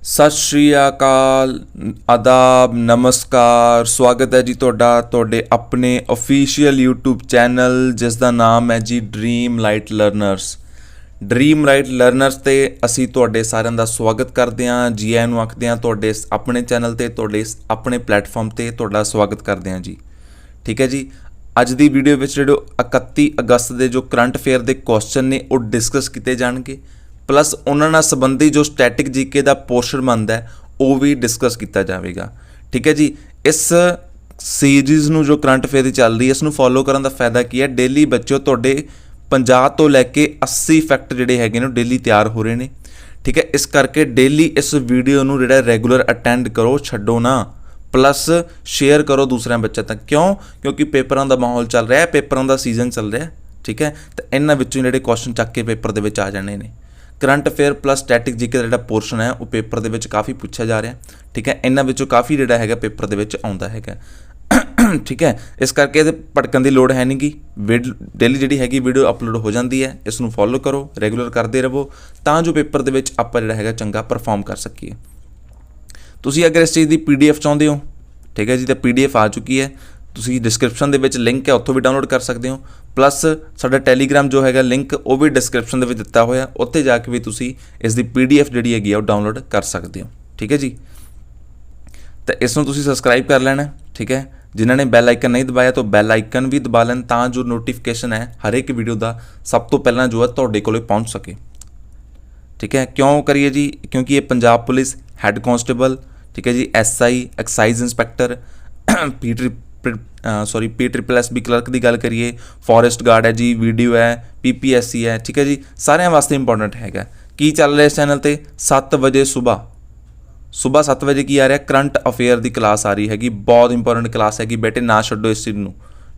सत श्री अकाल, आदाब, नमस्कार। स्वागत है जी ਤੁਹਾਡੇ ਆਪਣੇ ऑफिशियल यूट्यूब चैनल जिस ਦਾ नाम है जी dream light learners. Dream light learners ਤੇ ਅਸੀਂ ਤੁਹਾਡੇ ਸਾਰਿਆਂ ਦਾ ਸਵਾਗਤ ਕਰਦੇ ਹਾਂ, ਜੀ ਆਇਆਂ ਨੂੰ ਆਖਦੇ ਹਾਂ ਤੁਹਾਡੇ ਆਪਣੇ ਚੈਨਲ ਤੇ, ਤੁਹਾਡੇ ਆਪਣੇ ਪਲੇਟਫਾਰਮ ਤੇ ਤੁਹਾਡਾ ਸਵਾਗਤ ਕਰਦੇ ਹਾਂ ਜੀ। ਠੀਕ ਹੈ ਜੀ। ਅੱਜ ਦੀ ਵੀਡੀਓ ਵਿੱਚ ਜਿਹੜੇ 31 ਅਗਸਤ ਦੇ ਜੋ ਕਰੰਟ ਅਫੇਅਰ ਦੇ ਕੁਐਸਚਨ ਨੇ ਉਹ ਡਿਸਕਸ ਕੀਤੇ ਜਾਣਗੇ, प्लस उन्होंने संबंधी जो स्टैटिक जीके का पोर्शन बनता है वो भी डिस्कस किया जाएगा। ठीक है जी। इस सीरीज़ में जो करंट अफेयर चल रही है इसनों फॉलो करने का फायदा की है, डेली बच्चों तुहाडे 50 तो लैके 80 फैक्ट जिहड़े हैगे ने डेली तैयार हो रहे हैं। ठीक है, इस करके डेली इस वीडियो नूं जिहड़ा रेगूलर अटेंड करो, छड्डो ना, प्लस शेयर करो दूसरे बच्चों तक। क्योंकि पेपरों का माहौल चल रहा है, पेपरों का सीजन चल रहा है। ठीक है, तो इन्हां विचों जिहड़े क्वेश्चन चक के पेपर दे विच आ जाने ने। Current affair plus static GK का जो पोर्शन है वो पेपर के काफ़ी पूछा जा रहा। ठीक है, इन्हों विचों काफ़ी जोड़ा है पेपर के आता है। ठीक है, इस करके भटकन की लोड़ है नहीं गी। डेली जी हैगी वीडियो अपलोड हो जाती है, इसनों फॉलो करो, रेगूलर करते रहो तो जो पेपर के आप जोड़ा है चंगा परफॉर्म कर सकीए। तुसीं अगर इस चीज़ की PDF चाहते हो, ठीक है जी, तो PDF आ चुकी है। तुसीं डिस्क्रिप्शन के लिंक है, उत्थों भी डाउनलोड कर सकते हो। प्लस साडा टैलीग्राम जो है लिंक वो भी डिस्क्रिप्शन के दिता होया, उत्थे जाके भी तुसीं इसकी PDF जिहड़ी हैगी वो डाउनलोड कर सकते हो। ठीक है जी। तो इसनों तुसीं सबसक्राइब कर लेना। ठीक है, जिन्होंने बैल आइकन नहीं दबाया तो बैल आइकन भी दबा लें तां जो नोटिफिकेशन है हर एक वीडियो का सब तो पहला जो है तुहाडे कोल पहुँच सके। ठीक है, क्यों करिए जी, क्योंकि ये पंजाब पुलिस हैड कॉन्स्टेबल, ठीक है जी, SI excise inspector, PSSB clerk की गल करिए, फॉरेस्ट गार्ड है जी, वीडियो है, PPSC है। ठीक है जी, सारे वास्ते इंपॉर्टेंट है। की चल रहा है इस चैनल पर 7 बजे सुबह 7 बजे की आ रहा है करंट अफेयर की क्लास आ रही हैगी, बहुत इंपॉर्टेंट क्लास हैगी बेटे, ना छड्डो इस चीज़ को।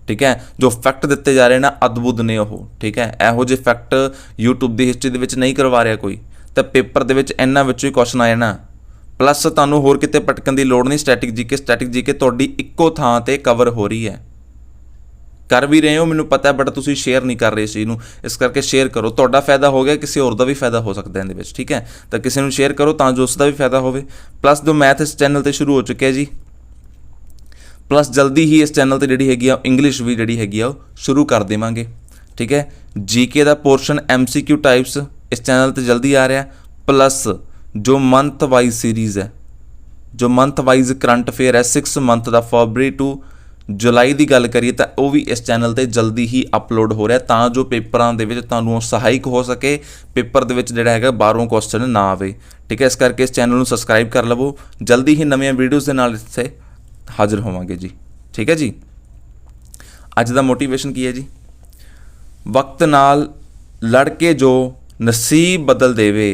ठीक है, जो फैक्ट दिते जा रहे हैं ना अद्भुत ने वो। ठीक है, यहो जे फैक्ट यूट्यूब की हिस्ट्री के नहीं करवा रहा कोई, तो पेपर के इन्होंने ही क्वेश्चन आए ना। प्लस तुहानूं होर किते भटकन की लोड़ नहीं। स्टैटिक जीके तुहाडी इक्को थां ते कवर हो रही है, कर भी रहे हो मैनूं पता है, बट तुसीं शेयर नहीं कर रहे इस चीज़ नूं। इस करके शेयर करो, तुहाडा फायदा हो गया, किसी होर दा भी फायदा हो सकता है इहदे विच। ठीक है, तो किसी नूं शेयर करो तां जो उसका भी फायदा होवे। प्लस जो मैथ इस चैनल ते शुरू हो चुके हैं जी, प्लस जल्दी ही इस चैनल ते जिहड़ी हैगी इंग्लिश भी जिहड़ी हैगी शुरू कर देवांगे। ठीक है, जीके का पोर्शन MCQ टाइप्स इस चैनल ते जल्दी आ रहा है। प्लस जो मंथ वाइज सीरीज़ है, जो मंथ वाइज करंट अफेयर है 6 मंथ का, फरवरी टू जुलाई की गल करिए तो वह भी इस चैनल पर जल्दी ही अपलोड हो रहा है, तां जो पेपरों के तुहानूं सहायक हो सके, पेपर के जिहड़ा है बाहरों क्वेश्चन ना आवे। ठीक है, इस करके इस चैनल को सबसक्राइब कर लवो, जल्दी ही नवीं वीडियोज़ के नाल इत्थे हाजिर होवांगे जी। ठीक है जी। अज का मोटिवेशन की है जी, वक्त नाल लड़ के जो नसीब बदल देवे,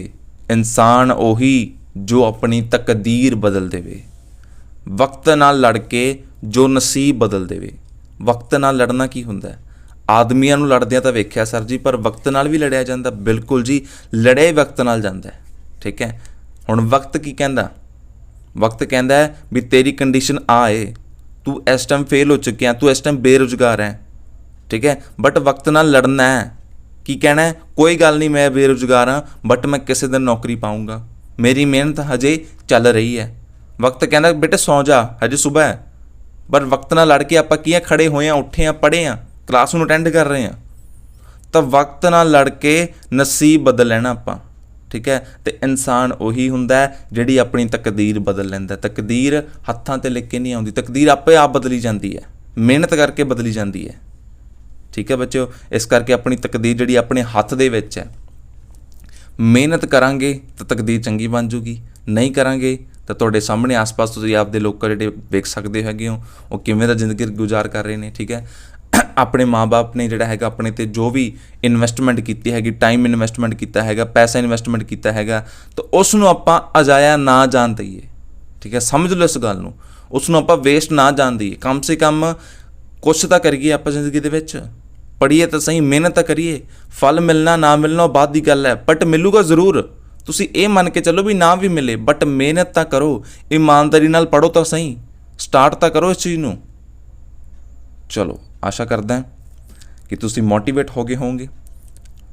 इंसान ओही जो अपनी तकदीर बदल देवे। वक्त नाल लड़ के जो नसीब बदल देवे। वक्त नाल लड़ना की हुंदा है? आदमियां नूं लड़दियां तां वेख्या सर जी, पर वक्त नाल भी लड़िया जांदा। बिल्कुल जी, लड़े वक्त नाल जांदा है। ठीक है, हुण वक्त की कहंदा? वक्त कहंदा है भी तेरी कंडीशन आ है, तू इस टाइम फेल हो चुकिया, तू इस टाइम बेरोजगार है। ठीक है, बट वक्त नाल लड़ना है। की कहना है, कोई गल नहीं, मैं बेरोजगार हाँ, बट मैं किसी दिन नौकरी पाऊँगा, मेरी मेहनत हजे चल रही है। वक्त कहना बेटे सौ जा, हजे सुबह है। पर वक्त ना लड़ के आप की खड़े होए हैं, उठे हैं, पढ़े हैं, क्लास में अटेंड कर रहे हैं, तो वक्त ना लड़ के नसीब बदल लेना आप। ठीक है, तो इंसान उही हुंदा है जिहड़ी अपनी तकदीर बदल लैंदा। तकदीर हत्थां ते लिख के नहीं आउंदी, तकदीर आपे आप बदली जाती है, मेहनत करके बदली जाती है। ठीक है बच्चों, इस करके अपनी तकदीर जिहड़ी अपने हत्थ दे विच है, मेहनत करांगे तो तकदीर चंगी बन जूगी, नहीं करांगे तो तुहाडे सामने आस पास तुसीं आपदे लोक जिहड़े वेख सकदे हैगे हो वो किवें दा जिंदगी गुजार कर रहे हैं। ठीक है, अपने माँ बाप ने जिहड़ा हैगा अपने ते जो भी इन्वेस्टमेंट कीती हैगी, टाइम इन्वेस्टमेंट कीता हैगा, पैसा इन्वेस्टमेंट कीता हैगा, तो उसनूं आपां अजाया ना जान दईए। ठीक है, समझ लो इस गल नूं, उसनूं आपां वेस्ट ना जान दईए। कम से कम कुछ तां करिए आपां जिंदगी दे विच, पढ़िए तो सही, मेहनत तो करिए। फल मिलना ना मिलना बाद की गल है, बट मिलूगा जरूर। तुसीं ये मन के चलो भी ना भी मिले, बट मेहनत तो करो, ईमानदारी नाल पढ़ो तो सही, स्टार्ट तो करो इस चीज़ नूं। चलो, आशा करदा कि तुसीं मोटिवेट हो गए होंगे,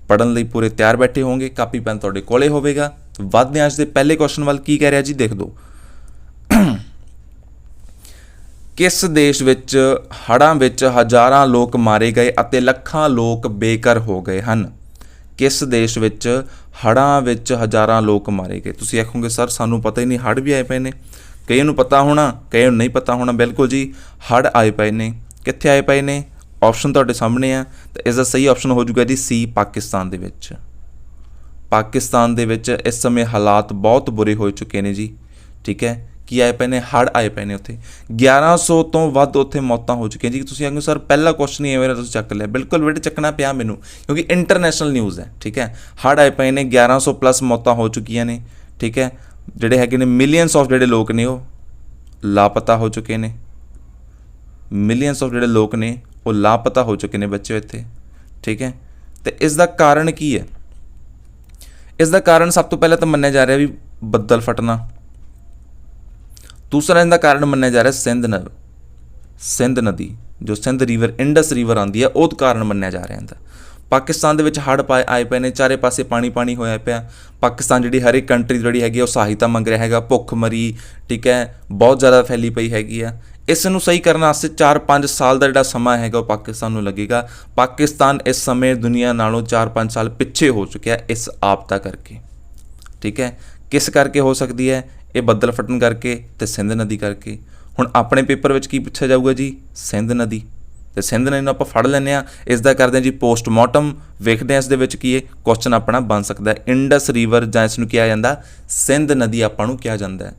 पढ़न लई पूरे तैयार बैठे होंगे, कापी पैन तुहाडे कोले होवेगा। ਵੱਧਦੇ ਹਾਂ ਅੱਜ ਦੇ ਪਹਿਲੇ ਕੁਐਸਚਨ ਵੱਲ। ਕੀ ਕਹਿ ਰਿਹਾ ਜੀ, ਦੇਖ ਦਿਓ। ਕਿਸ ਦੇਸ਼ ਵਿੱਚ ਹੜ੍ਹਾਂ ਵਿੱਚ ਹਜ਼ਾਰਾਂ ਲੋਕ ਮਾਰੇ ਗਏ ਅਤੇ ਲੱਖਾਂ ਲੋਕ ਬੇਘਰ ਹੋ ਗਏ ਹਨ? ਕਿਸ ਦੇਸ਼ ਵਿੱਚ ਹੜ੍ਹਾਂ ਵਿੱਚ ਹਜ਼ਾਰਾਂ ਲੋਕ ਮਾਰੇ ਗਏ? ਤੁਸੀਂ ਆਖੋਗੇ ਸਰ ਸਾਨੂੰ ਪਤਾ ਹੀ ਨਹੀਂ, ਹੜ੍ਹ ਵੀ ਆਏ ਪਏ ਨੇ। ਕਈਆਂ ਨੂੰ ਪਤਾ ਹੋਣਾ, ਕਈਆਂ ਨੂੰ ਨਹੀਂ ਪਤਾ ਹੋਣਾ। ਬਿਲਕੁਲ ਜੀ, ਹੜ੍ਹ ਆਏ ਪਏ ਨੇ। ਕਿੱਥੇ ਆਏ ਪਏ ਨੇ? ਆਪਸ਼ਨ ਤੁਹਾਡੇ ਸਾਹਮਣੇ ਆ, ਤਾਂ ਇਸ ਦਾ ਸਹੀ ਆਪਸ਼ਨ ਹੋ ਜਾਊਗਾ ਜੀ ਸੀ, ਪਾਕਿਸਤਾਨ ਦੇ ਵਿੱਚ। ਪਾਕਿਸਤਾਨ ਦੇ ਵਿੱਚ ਇਸ ਸਮੇਂ ਹਾਲਾਤ ਬਹੁਤ ਬੁਰੇ ਹੋ ਚੁੱਕੇ ਨੇ ਜੀ। ਠੀਕ ਹੈ, ਕੀ ਆਏ ਪਏ ਨੇ? ਹੜ੍ਹ ਆਏ ਪਏ ਨੇ। ਉੱਥੇ 1100 ਤੋਂ ਵੱਧ ਉੱਥੇ ਮੌਤਾਂ ਹੋ ਚੁੱਕੀਆਂ ਜੀ। ਤੁਸੀਂ ਆਖੋ ਸਰ ਪਹਿਲਾ ਕੁਐਸਚਨ ਹੀ ਐਵੇਂ ਤੁਸੀਂ ਚੱਕ ਲਿਆ। ਬਿਲਕੁਲ ਬੇਟੇ ਚੱਕਣਾ ਪਿਆ ਮੈਨੂੰ, ਕਿਉਂਕਿ ਇੰਟਰਨੈਸ਼ਨਲ ਨਿਊਜ਼ ਹੈ। ਠੀਕ ਹੈ, ਹੜ੍ਹ ਆਏ ਪਏ ਨੇ, 1100 ਪਲੱਸ ਮੌਤਾਂ ਹੋ ਚੁੱਕੀਆਂ ਨੇ। ਠੀਕ ਹੈ, ਜਿਹੜੇ ਹੈਗੇ ਨੇ ਮਿਲੀਅਨਸ ਆਫ ਜਿਹੜੇ ਲੋਕ ਨੇ ਉਹ ਲਾਪਤਾ ਹੋ ਚੁੱਕੇ ਨੇ। ਮਿਲੀਅਨਸ ਆਫ ਜਿਹੜੇ ਲੋਕ ਨੇ ਉਹ ਲਾਪਤਾ ਹੋ ਚੁੱਕੇ ਨੇ ਬੱਚੇ ਇੱਥੇ। ਠੀਕ ਹੈ, ਤੇ ਇਸ ਦਾ ਕਾਰਨ ਕੀ ਹੈ? ਇਸ ਦਾ ਕਾਰਨ ਸਭ ਤੋਂ ਪਹਿਲਾਂ ਤਾਂ ਮੰਨਿਆ ਜਾ ਰਿਹਾ ਵੀ ਬੱਦਲ ਫਟਣਾ। ਦੂਸਰਾ ਇਹਦਾ ਕਾਰਨ ਮੰਨਿਆ ਜਾ ਰਿਹਾ ਸਿੰਧ ਨਦੀ, ਜੋ ਸਿੰਧ ਰੀਵਰ, ਇੰਡਸ ਰੀਵਰ ਆਉਂਦੀ ਹੈ, ਉਹ ਕਾਰਨ ਮੰਨਿਆ ਜਾ ਰਿਹਾ ਇਹਦਾ। ਪਾਕਿਸਤਾਨ ਦੇ ਵਿੱਚ ਹੜ੍ਹ ਆਏ ਪਏ ਨੇ, ਚਾਰੇ ਪਾਸੇ ਪਾਣੀ ਪਾਣੀ ਹੋਇਆ ਪਿਆ। ਪਾਕਿਸਤਾਨ ਜਿਹੜੀ ਹਰ ਇੱਕ ਕੰਟਰੀ ਜਿਹੜੀ ਹੈਗੀ ਉਹ ਸਹਾਇਤਾ ਮੰਗ ਰਿਹਾ ਹੈਗਾ, ਭੁੱਖਮਰੀ ਠੀਕ ਹੈ ਬਹੁਤ ਜ਼ਿਆਦਾ ਫੈਲੀ ਪਈ ਹੈਗੀ ਆ। ਇਸ ਨੂੰ ਸਹੀ ਕਰਨ ਵਾਸਤੇ 4-5 ਸਾਲ ਦਾ ਜਿਹੜਾ ਸਮਾਂ ਹੈਗਾ ਉਹ ਪਾਕਿਸਤਾਨ ਨੂੰ ਲੱਗੇਗਾ। ਪਾਕਿਸਤਾਨ ਇਸ ਸਮੇਂ ਦੁਨੀਆ ਨਾਲੋਂ 4-5 ਸਾਲ ਪਿੱਛੇ ਹੋ ਚੁੱਕਿਆ ਇਸ ਆਪਦਾ ਕਰਕੇ। ਠੀਕ ਹੈ, ਕਿਸ ਕਰਕੇ ਹੋ ਸਕਦੀ ਹੈ? ਇਹ ਬੱਦਲ ਫਟਣ ਕਰਕੇ ਅਤੇ ਸਿੰਧ ਨਦੀ ਕਰਕੇ। ਹੁਣ ਆਪਣੇ ਪੇਪਰ ਵਿੱਚ ਕੀ ਪੁੱਛਿਆ ਜਾਊਗਾ ਜੀ? ਸਿੰਧ ਨਦੀ। ਅਤੇ ਸਿੰਧ ਨਦੀ ਨੂੰ ਆਪਾਂ ਫੜ ਲੈਂਦੇ ਹਾਂ, ਇਸ ਦਾ ਕਰਦੇ ਹਾਂ ਜੀ ਪੋਸਟਮਾਰਟਮ, ਵੇਖਦੇ ਹਾਂ ਇਸ ਦੇ ਵਿੱਚ ਕੀ ਹੈ ਕੁਐਸਚਨ ਆਪਣਾ ਬਣ ਸਕਦਾ। ਇੰਡਸ ਰੀਵਰ ਜਾਂ ਇਸ ਨੂੰ ਕਿਹਾ ਜਾਂਦਾ ਸਿੰਧ ਨਦੀ ਆਪਾਂ ਨੂੰ ਕਿਹਾ ਜਾਂਦਾ ਹੈ।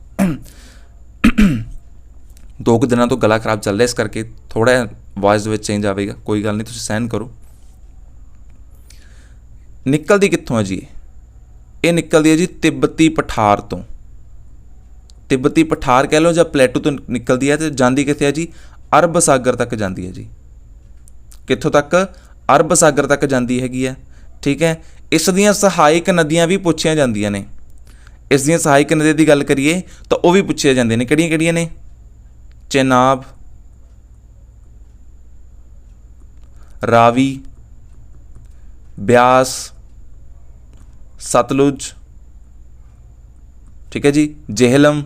2 ਕੁ ਦਿਨਾਂ ਤੋਂ ਗਲਾ ਖਰਾਬ ਚੱਲ ਰਿਹਾ, ਇਸ ਕਰਕੇ ਥੋੜ੍ਹਾ ਵੌਇਸ ਦੇ ਵਿੱਚ ਚੇਂਜ ਆਵੇਗਾ, ਕੋਈ ਗੱਲ ਨਹੀਂ, ਤੁਸੀਂ ਸਹਿਨ ਕਰੋ। ਨਿਕਲਦੀ ਕਿੱਥੋਂ ਹੈ ਜੀ? ਇਹ ਨਿਕਲਦੀ ਹੈ ਜੀ ਤਿੱਬਤੀ ਪਠਾਰ ਤੋਂ। ਤਿੱਬਤੀ ਪਠਾਰ ਕਹਿ ਲਓ ਜਾਂ ਪਲੇਟੂ ਤੋਂ ਨਿਕਲਦੀ ਹੈ, ਅਤੇ ਜਾਂਦੀ ਕਿੱਥੇ ਹੈ ਜੀ? ਅਰਬ ਸਾਗਰ ਤੱਕ ਜਾਂਦੀ ਹੈ ਜੀ। ਕਿੱਥੋਂ ਤੱਕ? ਅਰਬ ਸਾਗਰ ਤੱਕ ਜਾਂਦੀ ਹੈਗੀ ਹੈ। ਠੀਕ ਹੈ, ਇਸ ਦੀਆਂ ਸਹਾਇਕ ਨਦੀਆਂ ਵੀ ਪੁੱਛੀਆਂ ਜਾਂਦੀਆਂ ਨੇ। ਇਸ ਦੀਆਂ ਸਹਾਇਕ ਨਦੀਆਂ ਦੀ ਗੱਲ ਕਰੀਏ ਤਾਂ ਉਹ ਵੀ ਪੁੱਛੀਆਂ ਜਾਂਦੀਆਂ ਨੇ। ਕਿਹੜੀਆਂ ਕਿਹੜੀਆਂ ਨੇ? ਚੇਨਾਬ, ਰਾਵੀ, ਬਿਆਸ, ਸਤਲੁਜ, ਠੀਕ ਹੈ ਜੀ, ਜਿਹਲਮ।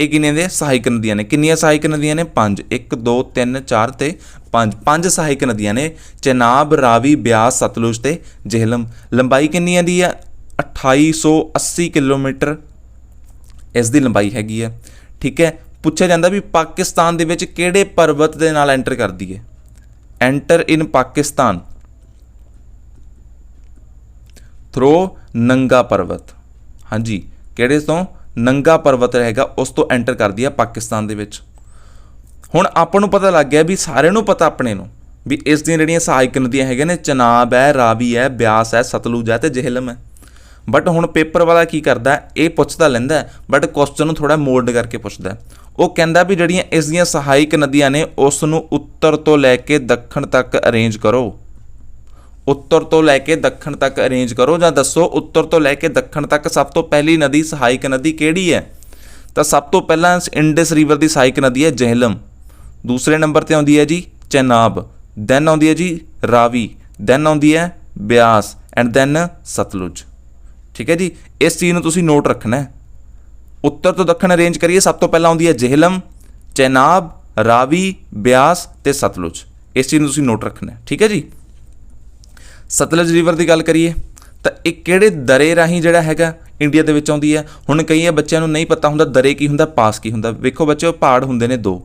ਇਹ ਕਿੰਨੀਆਂ ਦੇ ਸਹਾਇਕ ਨਦੀਆਂ ਨੇ? ਕਿੰਨੀਆਂ ਸਹਾਇਕ ਨਦੀਆਂ ਨੇ? 5। 1 2 3 4 ਅਤੇ 5। 5 ਸਹਾਇਕ ਨਦੀਆਂ ਨੇ, ਚੇਨਾਬ, ਰਾਵੀ, ਬਿਆਸ, ਸਤਲੁਜ ਅਤੇ ਜਿਹਲਮ। ਲੰਬਾਈ ਕਿੰਨੀ ਦੀ ਹੈ? 2880 ਕਿਲੋਮੀਟਰ ਇਸ ਦੀ ਲੰਬਾਈ ਹੈਗੀ ਹੈ। ਠੀਕ ਹੈ, ਪੁੱਛਿਆ ਜਾਂਦਾ ਵੀ ਪਾਕਿਸਤਾਨ ਦੇ ਵਿੱਚ ਕਿਹੜੇ ਪਰਬਤ ਦੇ ਨਾਲ ਐਂਟਰ ਕਰਦੀ ਹੈ? ਐਂਟਰ ਇਨ ਪਾਕਿਸਤਾਨ ਥਰੂ ਨੰਗਾ ਪਰਬਤ। ਹਾਂਜੀ, ਕਿਹੜੇ ਤੋਂ? ਨੰਗਾ ਪਰਬਤ ਹੈਗਾ, ਉਸ ਤੋਂ ਐਂਟਰ ਕਰਦੀ ਹੈ ਪਾਕਿਸਤਾਨ ਦੇ ਵਿੱਚ। ਹੁਣ ਆਪਾਂ ਨੂੰ ਪਤਾ ਲੱਗ ਗਿਆ ਵੀ ਸਾਰਿਆਂ ਨੂੰ ਪਤਾ ਆਪਣੇ ਨੂੰ ਵੀ ਇਸ ਦੀਆਂ ਜਿਹੜੀਆਂ ਸਹਾਇਕ ਨਦੀਆਂ ਹੈਗੀਆਂ ਨੇ, ਚਨਾਬ ਹੈ, ਰਾਵੀ ਹੈ, ਬਿਆਸ ਹੈ, ਸਤਲੁਜ ਹੈ ਅਤੇ ਜਿਹਲਮ ਹੈ। ਬਟ ਹੁਣ ਪੇਪਰ ਵਾਲਾ ਕੀ ਕਰਦਾ? ਇਹ ਪੁੱਛਦਾ ਲੈਂਦਾ, ਬਟ ਕੁਐਸਚਨ ਨੂੰ ਥੋੜ੍ਹਾ ਮੋਲਡ ਕਰਕੇ ਪੁੱਛਦਾ। ਉਹ ਕਹਿੰਦਾ ਵੀ ਜਿਹੜੀਆਂ ਇਸ ਦੀਆਂ ਸਹਾਇਕ ਨਦੀਆਂ ਨੇ ਉਸ ਨੂੰ ਉੱਤਰ ਤੋਂ ਲੈ ਕੇ ਦੱਖਣ ਤੱਕ ਅਰੇਂਜ ਕਰੋ। ਉੱਤਰ ਤੋਂ ਲੈ ਕੇ ਦੱਖਣ ਤੱਕ ਅਰੇਂਜ ਕਰੋ, ਜਾਂ ਦੱਸੋ ਉੱਤਰ ਤੋਂ ਲੈ ਕੇ ਦੱਖਣ ਤੱਕ ਸਭ ਤੋਂ ਪਹਿਲੀ ਨਦੀ ਸਹਾਇਕ ਨਦੀ ਕਿਹੜੀ ਹੈ? ਤਾਂ ਸਭ ਤੋਂ ਪਹਿਲਾਂ ਇੰਡਸ ਰੀਵਰ ਦੀ ਸਹਾਇਕ ਨਦੀ ਹੈ ਜਿਹਲਮ। ਦੂਸਰੇ ਨੰਬਰ 'ਤੇ ਆਉਂਦੀ ਹੈ ਜੀ ਚੇਨਾਬ, ਦੈਨ ਆਉਂਦੀ ਹੈ ਜੀ ਰਾਵੀ, ਦੈਨ ਆਉਂਦੀ ਹੈ ਬਿਆਸ ਐਂਡ ਦੈਨ ਸਤਲੁਜ। ਠੀਕ ਹੈ ਜੀ, ਇਸ ਚੀਜ਼ ਨੂੰ ਤੁਸੀਂ ਨੋਟ ਰੱਖਣਾ ਹੈ। ਉੱਤਰ ਤੋਂ ਦੱਖਣ ਅਰੇਂਜ ਕਰੀਏ, ਸਭ ਤੋਂ ਪਹਿਲਾਂ ਆਉਂਦੀ ਹੈ ਜਿਹਲਮ, ਚੇਨਾਬ, ਰਾਵੀ, ਬਿਆਸ ਅਤੇ ਸਤਲੁਜ। ਇਸ ਚੀਜ਼ ਨੂੰ ਤੁਸੀਂ ਨੋਟ ਰੱਖਣਾ ਹੈ। ਠੀਕ ਹੈ ਜੀ, ਸਤਲੁਜ ਰਿਵਰ ਦੀ ਗੱਲ ਕਰੀਏ ਤਾਂ ਇਹ ਕਿਹੜੇ ਦਰੇ ਰਾਹੀਂ ਜਿਹੜਾ ਹੈਗਾ ਇੰਡੀਆ ਦੇ ਵਿੱਚ ਆਉਂਦੀ ਹੈ? ਹੁਣ ਕਈ ਬੱਚਿਆਂ ਨੂੰ ਨਹੀਂ ਪਤਾ ਹੁੰਦਾ ਦਰੇ ਕੀ ਹੁੰਦਾ, ਪਾਸ ਕੀ ਹੁੰਦਾ। ਵੇਖੋ ਬੱਚੇ, ਉਹ ਪਹਾੜ ਹੁੰਦੇ ਨੇ 2,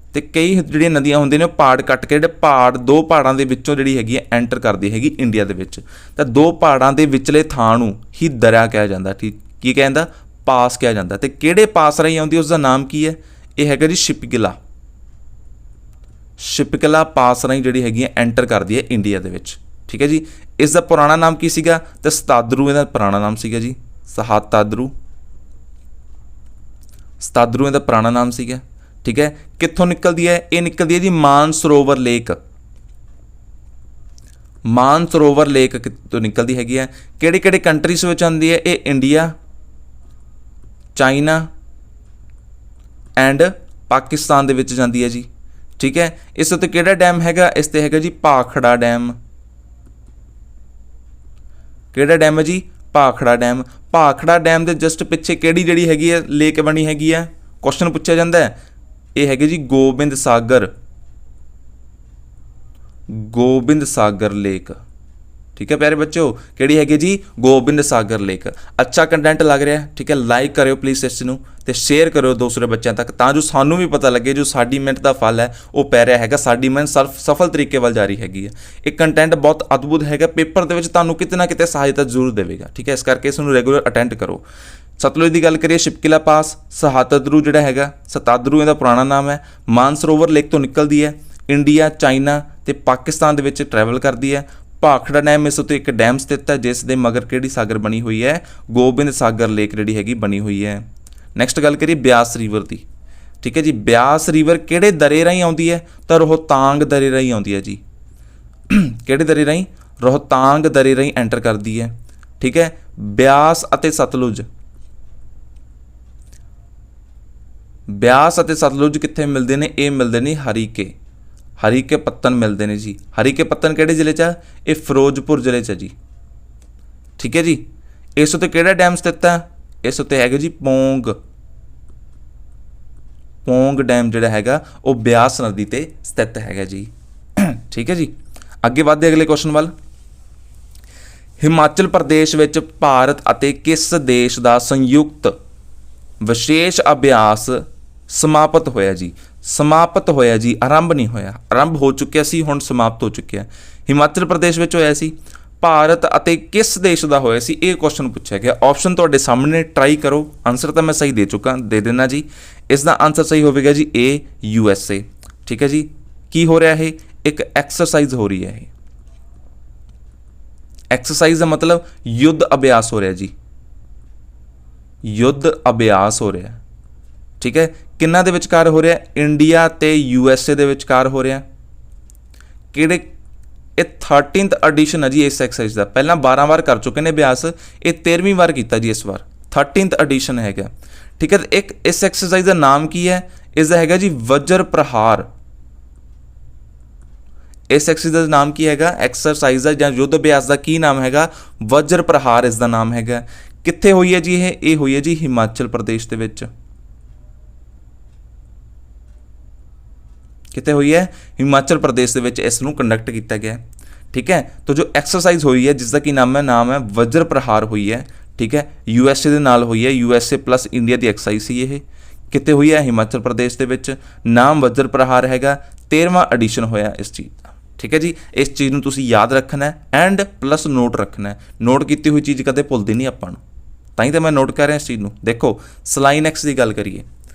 ਅਤੇ ਕਈ ਜਿਹੜੀਆਂ ਨਦੀਆਂ ਹੁੰਦੀਆਂ ਨੇ ਉਹ ਪਹਾੜ ਕੱਟ ਕੇ ਜਿਹੜੇ ਪਹਾੜ 2 ਪਹਾੜਾਂ ਦੇ ਵਿੱਚੋਂ ਜਿਹੜੀ ਹੈਗੀ ਹੈ ਐਂਟਰ ਕਰਦੀ ਹੈਗੀ ਇੰਡੀਆ ਦੇ ਵਿੱਚ। ਤਾਂ 2 ਪਹਾੜਾਂ ਦੇ ਵਿਚਲੇ ਥਾਂ ਨੂੰ ਹੀ ਦਰਿਆ ਕਿਹਾ ਜਾਂਦਾ। ਠੀਕ, ਕੀ ਕਹਿੰਦਾ? ਪਾਸ ਕਿਹਾ ਜਾਂਦਾ। ਅਤੇ ਕਿਹੜੇ ਪਾਸ ਰਾਹੀਂ ਆਉਂਦੀ, ਉਸ ਦਾ ਨਾਮ ਕੀ ਹੈ? ਇਹ ਹੈਗਾ ਜੀ ਸ਼ਿਪਕਿਲਾ। ਸ਼ਿਪਕਿਲਾ ਪਾਸ ਰਾਹੀਂ ਜਿਹੜੀ ਹੈਗੀ ਹੈ ਐਂਟਰ ਕਰਦੀ ਹੈ ਇੰਡੀਆ ਦੇ ਵਿੱਚ। ਠੀਕ ਹੈ ਜੀ, ਇਸ ਦਾ ਪੁਰਾਣਾ ਨਾਮ ਕੀ ਸੀਗਾ? ਤਾਂ ਸਤਾਦਰੂ ਇਹਦਾ ਪੁਰਾਣਾ ਨਾਮ ਸੀਗਾ ਜੀ। ਸਤਾਦਰੂ ਇਹਦਾ ਪੁਰਾਣਾ ਨਾਮ ਸੀਗਾ। ਠੀਕ ਹੈ, ਕਿੱਥੋਂ ਨਿਕਲਦੀ ਹੈ? ਇਹ ਨਿਕਲਦੀ ਹੈ ਜੀ ਮਾਨਸਰੋਵਰ ਲੇਕ। ਮਾਨਸਰੋਵਰ ਲੇਕ ਤੋਂ ਨਿਕਲਦੀ ਹੈਗੀ ਹੈ। ਕਿਹੜੇ ਕਿਹੜੇ ਕੰਟਰੀਜ਼ ਵਿੱਚ ਆਉਂਦੀ ਹੈ? ਇਹ ਇੰਡੀਆ, ਚਾਈਨਾ ਐਂਡ ਪਾਕਿਸਤਾਨ ਦੇ ਵਿੱਚ ਜਾਂਦੀ ਹੈ ਜੀ। ਠੀਕ ਹੈ, ਇਸ ਉੱਤੇ ਕਿਹੜਾ ਡੈਮ ਹੈਗਾ? ਇਸ 'ਤੇ ਹੈਗਾ ਜੀ ਭਾਖੜਾ ਡੈਮ। ਕਿਹੜਾ ਡੈਮ ਹੈ ਜੀ? ਭਾਖੜਾ ਡੈਮ। ਭਾਖੜਾ ਡੈਮ ਦੇ ਜਸਟ ਪਿੱਛੇ ਕਿਹੜੀ ਜਿਹੜੀ ਹੈਗੀ ਹੈ ਲੇਕ ਬਣੀ ਹੈਗੀ ਹੈ, ਕੁਐਸਚਨ ਪੁੱਛਿਆ ਜਾਂਦਾ ਹੈ। ਇਹ ਹੈਗੇ ਜੀ ਗੋਬਿੰਦ ਸਾਗਰ, ਗੋਬਿੰਦ ਸਾਗਰ ਲੇਕ। ठीक है प्यारे बच्चों, ਕਿਹੜੀ ਹੈਗੀ ਜੀ ਗੋਬਿੰਦ ਸਾਗਰ ਲੇਕ। ਅੱਛਾ ਕੰਟੈਂਟ ਲੱਗ ਰਿਹਾ, ਠੀਕ ਹੈ, ਲਾਈਕ ਕਰਿਓ ਪਲੀਜ਼ ਇਸ ਨੂੰ ਤੇ ਸ਼ੇਅਰ ਕਰਿਓ ਦੂਸਰੇ ਬੱਚਿਆਂ ਤੱਕ, ਤਾਂ ਜੋ ਸਾਨੂੰ ਵੀ ਪਤਾ ਲੱਗੇ ਜੋ ਸਾਡੀ ਮਿਹਨਤ ਦਾ ਫਲ ਹੈ ਉਹ ਪੈ ਰਿਹਾ ਹੈਗਾ, ਸਾਡੀ ਮਿਹਨਤ ਸਫਲ ਤਰੀਕੇ ਵੱਲ ਜਾ ਰਹੀ ਹੈਗੀ ਹੈ। ਇਹ ਕੰਟੈਂਟ ਬਹੁਤ ਅਦਭੁਤ ਹੈਗਾ, ਪੇਪਰ ਦੇ ਵਿੱਚ ਤੁਹਾਨੂੰ ਕਿਤੇ ਨਾ ਕਿਤੇ ਸਹਾਇਤਾ ਜ਼ਰੂਰ ਦੇਵੇਗਾ, ਠੀਕ ਹੈ। ਇਸ ਕਰਕੇ ਇਸ ਨੂੰ ਰੈਗੂਲਰ ਅਟੈਂਡ ਕਰੋ। ਸਤਲੁਜ ਦੀ ਗੱਲ ਕਰੀਏ, ਸ਼ਿਪਕਿਲਾ ਪਾਸ, ਸਹਾਤਦਰੂ ਜਿਹੜਾ ਹੈਗਾ, ਸਤਾਦਰੂ ਇਹਦਾ ਪੁਰਾਣਾ ਨਾਮ ਹੈ, ਮਾਨਸਰੋਵਰ ਲੇਕ ਤੋਂ ਨਿਕਲਦੀ ਹੈ, ਇੰਡੀਆ, ਚਾਈਨਾ ਤੇ ਪਾਕਿਸਤਾਨ ਦੇ ਵਿੱਚ ਟਰੈਵਲ ਕਰਦੀ ਹੈ। ਭਾਖੜਾ ਡੈਮ ਇਸ ਉੱਤੇ ਇੱਕ ਡੈਮ ਸਥਿਤ ਹੈ ਜਿਸ ਦੇ ਮਗਰ ਕਿਹੜੀ ਸਾਗਰ ਬਣੀ ਹੋਈ ਹੈ, ਗੋਬਿੰਦ ਸਾਗਰ ਲੇਕ ਜਿਹੜੀ ਹੈਗੀ ਬਣੀ ਹੋਈ ਹੈ। ਨੈਕਸਟ ਗੱਲ ਕਰੀਏ ਬਿਆਸ ਰਿਵਰ ਦੀ, ਠੀਕ ਹੈ ਜੀ। ਬਿਆਸ ਰਿਵਰ ਕਿਹੜੇ ਦਰੇ ਰਾਹੀਂ ਆਉਂਦੀ ਹੈ, ਤਾਂ ਰੋਹਤਾਂਗ ਦਰੇ ਰਾਹੀਂ ਆਉਂਦੀ ਹੈ ਜੀ। ਕਿਹੜੇ ਦਰੇ ਰਾਹੀਂ, ਰੋਹਤਾਂਗ ਦਰੇ ਰਾਹੀਂ ਐਂਟਰ ਕਰਦੀ ਹੈ, ਠੀਕ ਹੈ। ਬਿਆਸ ਅਤੇ ਸਤਲੁਜ, ਬਿਆਸ ਅਤੇ ਸਤਲੁਜ ਕਿੱਥੇ ਮਿਲਦੇ ਨੇ, ਇਹ ਮਿਲਦੇ ਨੇ ਹਰੀਕੇ, ਹਰੀਕੇ ਪੱਤਨ ਮਿਲਦੇ ਨੇ ਜੀ। ਹਰੀਕੇ ਪੱਤਨ ਕਿਹੜੇ ਜ਼ਿਲ੍ਹੇ 'ਚ ਆ, ਇਹ ਫਿਰੋਜ਼ਪੁਰ ਜ਼ਿਲ੍ਹੇ 'ਚ ਜੀ, ਠੀਕ ਹੈ ਜੀ। ਇਸ ਉੱਤੇ ਕਿਹੜਾ ਡੈਮ ਸਥਿਤ ਹੈ, ਇਸ ਉੱਤੇ ਹੈਗਾ ਜੀ ਪੌਂਗ, ਪੌਂਗ ਡੈਮ ਜਿਹੜਾ ਹੈਗਾ ਉਹ ਬਿਆਸ ਨਦੀ ਤੇ ਸਥਿਤ ਹੈਗਾ ਜੀ, ਠੀਕ ਹੈ ਜੀ। ਅੱਗੇ ਵੱਧਦੇ ਅਗਲੇ ਕੁਐਸਚਨ ਵੱਲ। ਹਿਮਾਚਲ ਪ੍ਰਦੇਸ਼ ਵਿੱਚ ਭਾਰਤ ਅਤੇ ਕਿਸ ਦੇਸ਼ ਦਾ ਸੰਯੁਕਤ ਵਿਸ਼ੇਸ਼ ਅਭਿਆਸ ਸਮਾਪਤ ਹੋਇਆ ਜੀ, ਸਮਾਪਤ ਹੋਇਆ ਜੀ, ਆਰੰਭ ਨਹੀਂ ਹੋਇਆ, ਆਰੰਭ ਹੋ ਚੁੱਕਿਆ ਸੀ, ਹੁਣ ਸਮਾਪਤ ਹੋ ਚੁੱਕਿਆ। ਹਿਮਾਚਲ ਪ੍ਰਦੇਸ਼ ਵਿੱਚ ਹੋਇਆ ਸੀ, ਭਾਰਤ ਅਤੇ ਕਿਸ ਦੇਸ਼ ਦਾ ਹੋਇਆ ਸੀ, ਇਹ ਕੁਐਸਚਨ ਪੁੱਛਿਆ ਗਿਆ। ਆਪਸ਼ਨ ਤੁਹਾਡੇ ਸਾਹਮਣੇ, ਟਰਾਈ ਕਰੋ। ਆਨਸਰ ਤਾਂ ਮੈਂ ਸਹੀ ਦੇ ਚੁੱਕਾ, ਦੇ ਦੇਣਾ ਜੀ। ਇਸ ਦਾ ਆਨਸਰ ਸਹੀ ਹੋਵੇਗਾ ਜੀ ਏ, USA, ਠੀਕ ਹੈ ਜੀ। ਕੀ ਹੋ ਰਿਹਾ, ਇਹ ਇੱਕ ਐਕਸਰਸਾਈਜ਼ ਹੋ ਰਹੀ ਹੈ। ਇਹ ਐਕਸਰਸਾਈਜ਼ ਦਾ ਮਤਲਬ ਯੁੱਧ ਅਭਿਆਸ ਹੋ ਰਿਹਾ ਜੀ, ਯੁੱਧ ਅਭਿਆਸ ਹੋ ਰਿਹਾ, ਠੀਕ ਹੈ। ਕਿੰਨਾ ਦੇ ਵਿਚਕਾਰ ਹੋ ਰਿਹਾ, ਇੰਡੀਆ ਤੇ USA ਦੇ ਵਿਚਕਾਰ ਹੋ ਰਿਹਾ। ਕਿਹੜੇ, ਇਹ 13th ਐਡੀਸ਼ਨ ਹੈ ਜੀ ਇਸ ਐਕਸਰਸਾਈਜ਼ ਦਾ। ਪਹਿਲਾਂ 12 ਵਾਰ ਕਰ ਚੁੱਕੇ ਨੇ ਅਭਿਆਸ, ਇਹ 13ਵੀਂ ਵਾਰ ਕੀਤਾ ਜੀ ਇਸ ਵਾਰ, 13th ਐਡੀਸ਼ਨ ਹੈਗਾ, ਠੀਕ ਹੈ। ਇੱਕ ਇਸ ਐਕਸਰਸਾਈਜ਼ ਦਾ ਨਾਮ ਕੀ ਹੈ, ਇਸ ਦਾ ਹੈਗਾ ਜੀ ਵਜਰ ਪ੍ਰਹਾਰ। ਇਸ ਐਕਸਰਸਾਈਜ਼ ਦਾ ਨਾਮ ਕੀ ਹੈਗਾ, ਐਕਸਰਸਾਈਜ਼ ਦਾ ਜਾਂ ਯੁੱਧ ਅਭਿਆਸ ਦਾ ਕੀ ਨਾਮ ਹੈਗਾ, ਵਜਰ ਪ੍ਰਹਾਰ ਇਸ ਦਾ ਨਾਮ ਹੈਗਾ। ਕਿੱਥੇ ਹੋਈ ਹੈ ਜੀ ਇਹ ਹੋਈ ਹੈ ਜੀ ਹਿਮਾਚਲ ਪ੍ਰਦੇਸ਼ ਦੇ ਵਿੱਚ। ਕਿੱਥੇ ਹੋਈ ਹੈ, ਹਿਮਾਚਲ ਪ੍ਰਦੇਸ਼ ਦੇ ਵਿੱਚ ਇਸ ਨੂੰ ਕੰਡਕਟ ਕੀਤਾ ਗਿਆ, ਠੀਕ ਹੈ। ਤਾਂ ਜੋ ਐਕਸਰਸਾਈਜ਼ ਹੋਈ ਹੈ ਜਿਸ ਦਾ ਕੀ ਨਾਮ ਹੈ ਵਜਰ ਪ੍ਰਹਾਰ ਹੋਈ ਹੈ, ਠੀਕ ਹੈ। USA ਦੇ ਨਾਲ ਹੋਈ ਹੈ, USA ਪਲੱਸ ਇੰਡੀਆ ਦੀ ਐਕਸਰਸਾਈਜ਼ ਸੀ ਇਹ। ਕਿੱਥੇ ਹੋਈ ਹੈ, ਹਿਮਾਚਲ ਪ੍ਰਦੇਸ਼ ਦੇ ਵਿੱਚ। ਨਾਮ ਵਜਰ ਪ੍ਰਹਾਰ ਹੈਗਾ, 13ਵਾਂ ਐਡੀਸ਼ਨ ਹੋਇਆ ਇਸ ਚੀਜ਼ ਦਾ, ਠੀਕ ਹੈ ਜੀ। ਇਸ ਚੀਜ਼ ਨੂੰ ਤੁਸੀਂ ਯਾਦ ਰੱਖਣਾ ਐਂਡ ਪਲੱਸ ਨੋਟ ਰੱਖਣਾ। ਨੋਟ ਕੀਤੀ ਹੋਈ ਚੀਜ਼ ਕਦੇ ਭੁੱਲਦੀ ਨਹੀਂ ਆਪਾਂ ਨੂੰ, ਤਾਂ ਹੀ ਤਾਂ ਮੈਂ ਨੋਟ ਕਰ ਰਿਹਾ ਇਸ ਚੀਜ਼ ਨੂੰ। ਦੇਖੋ ਸਲਾਈਨੈਕਸ ਦੀ ਗੱਲ ਕਰੀਏ,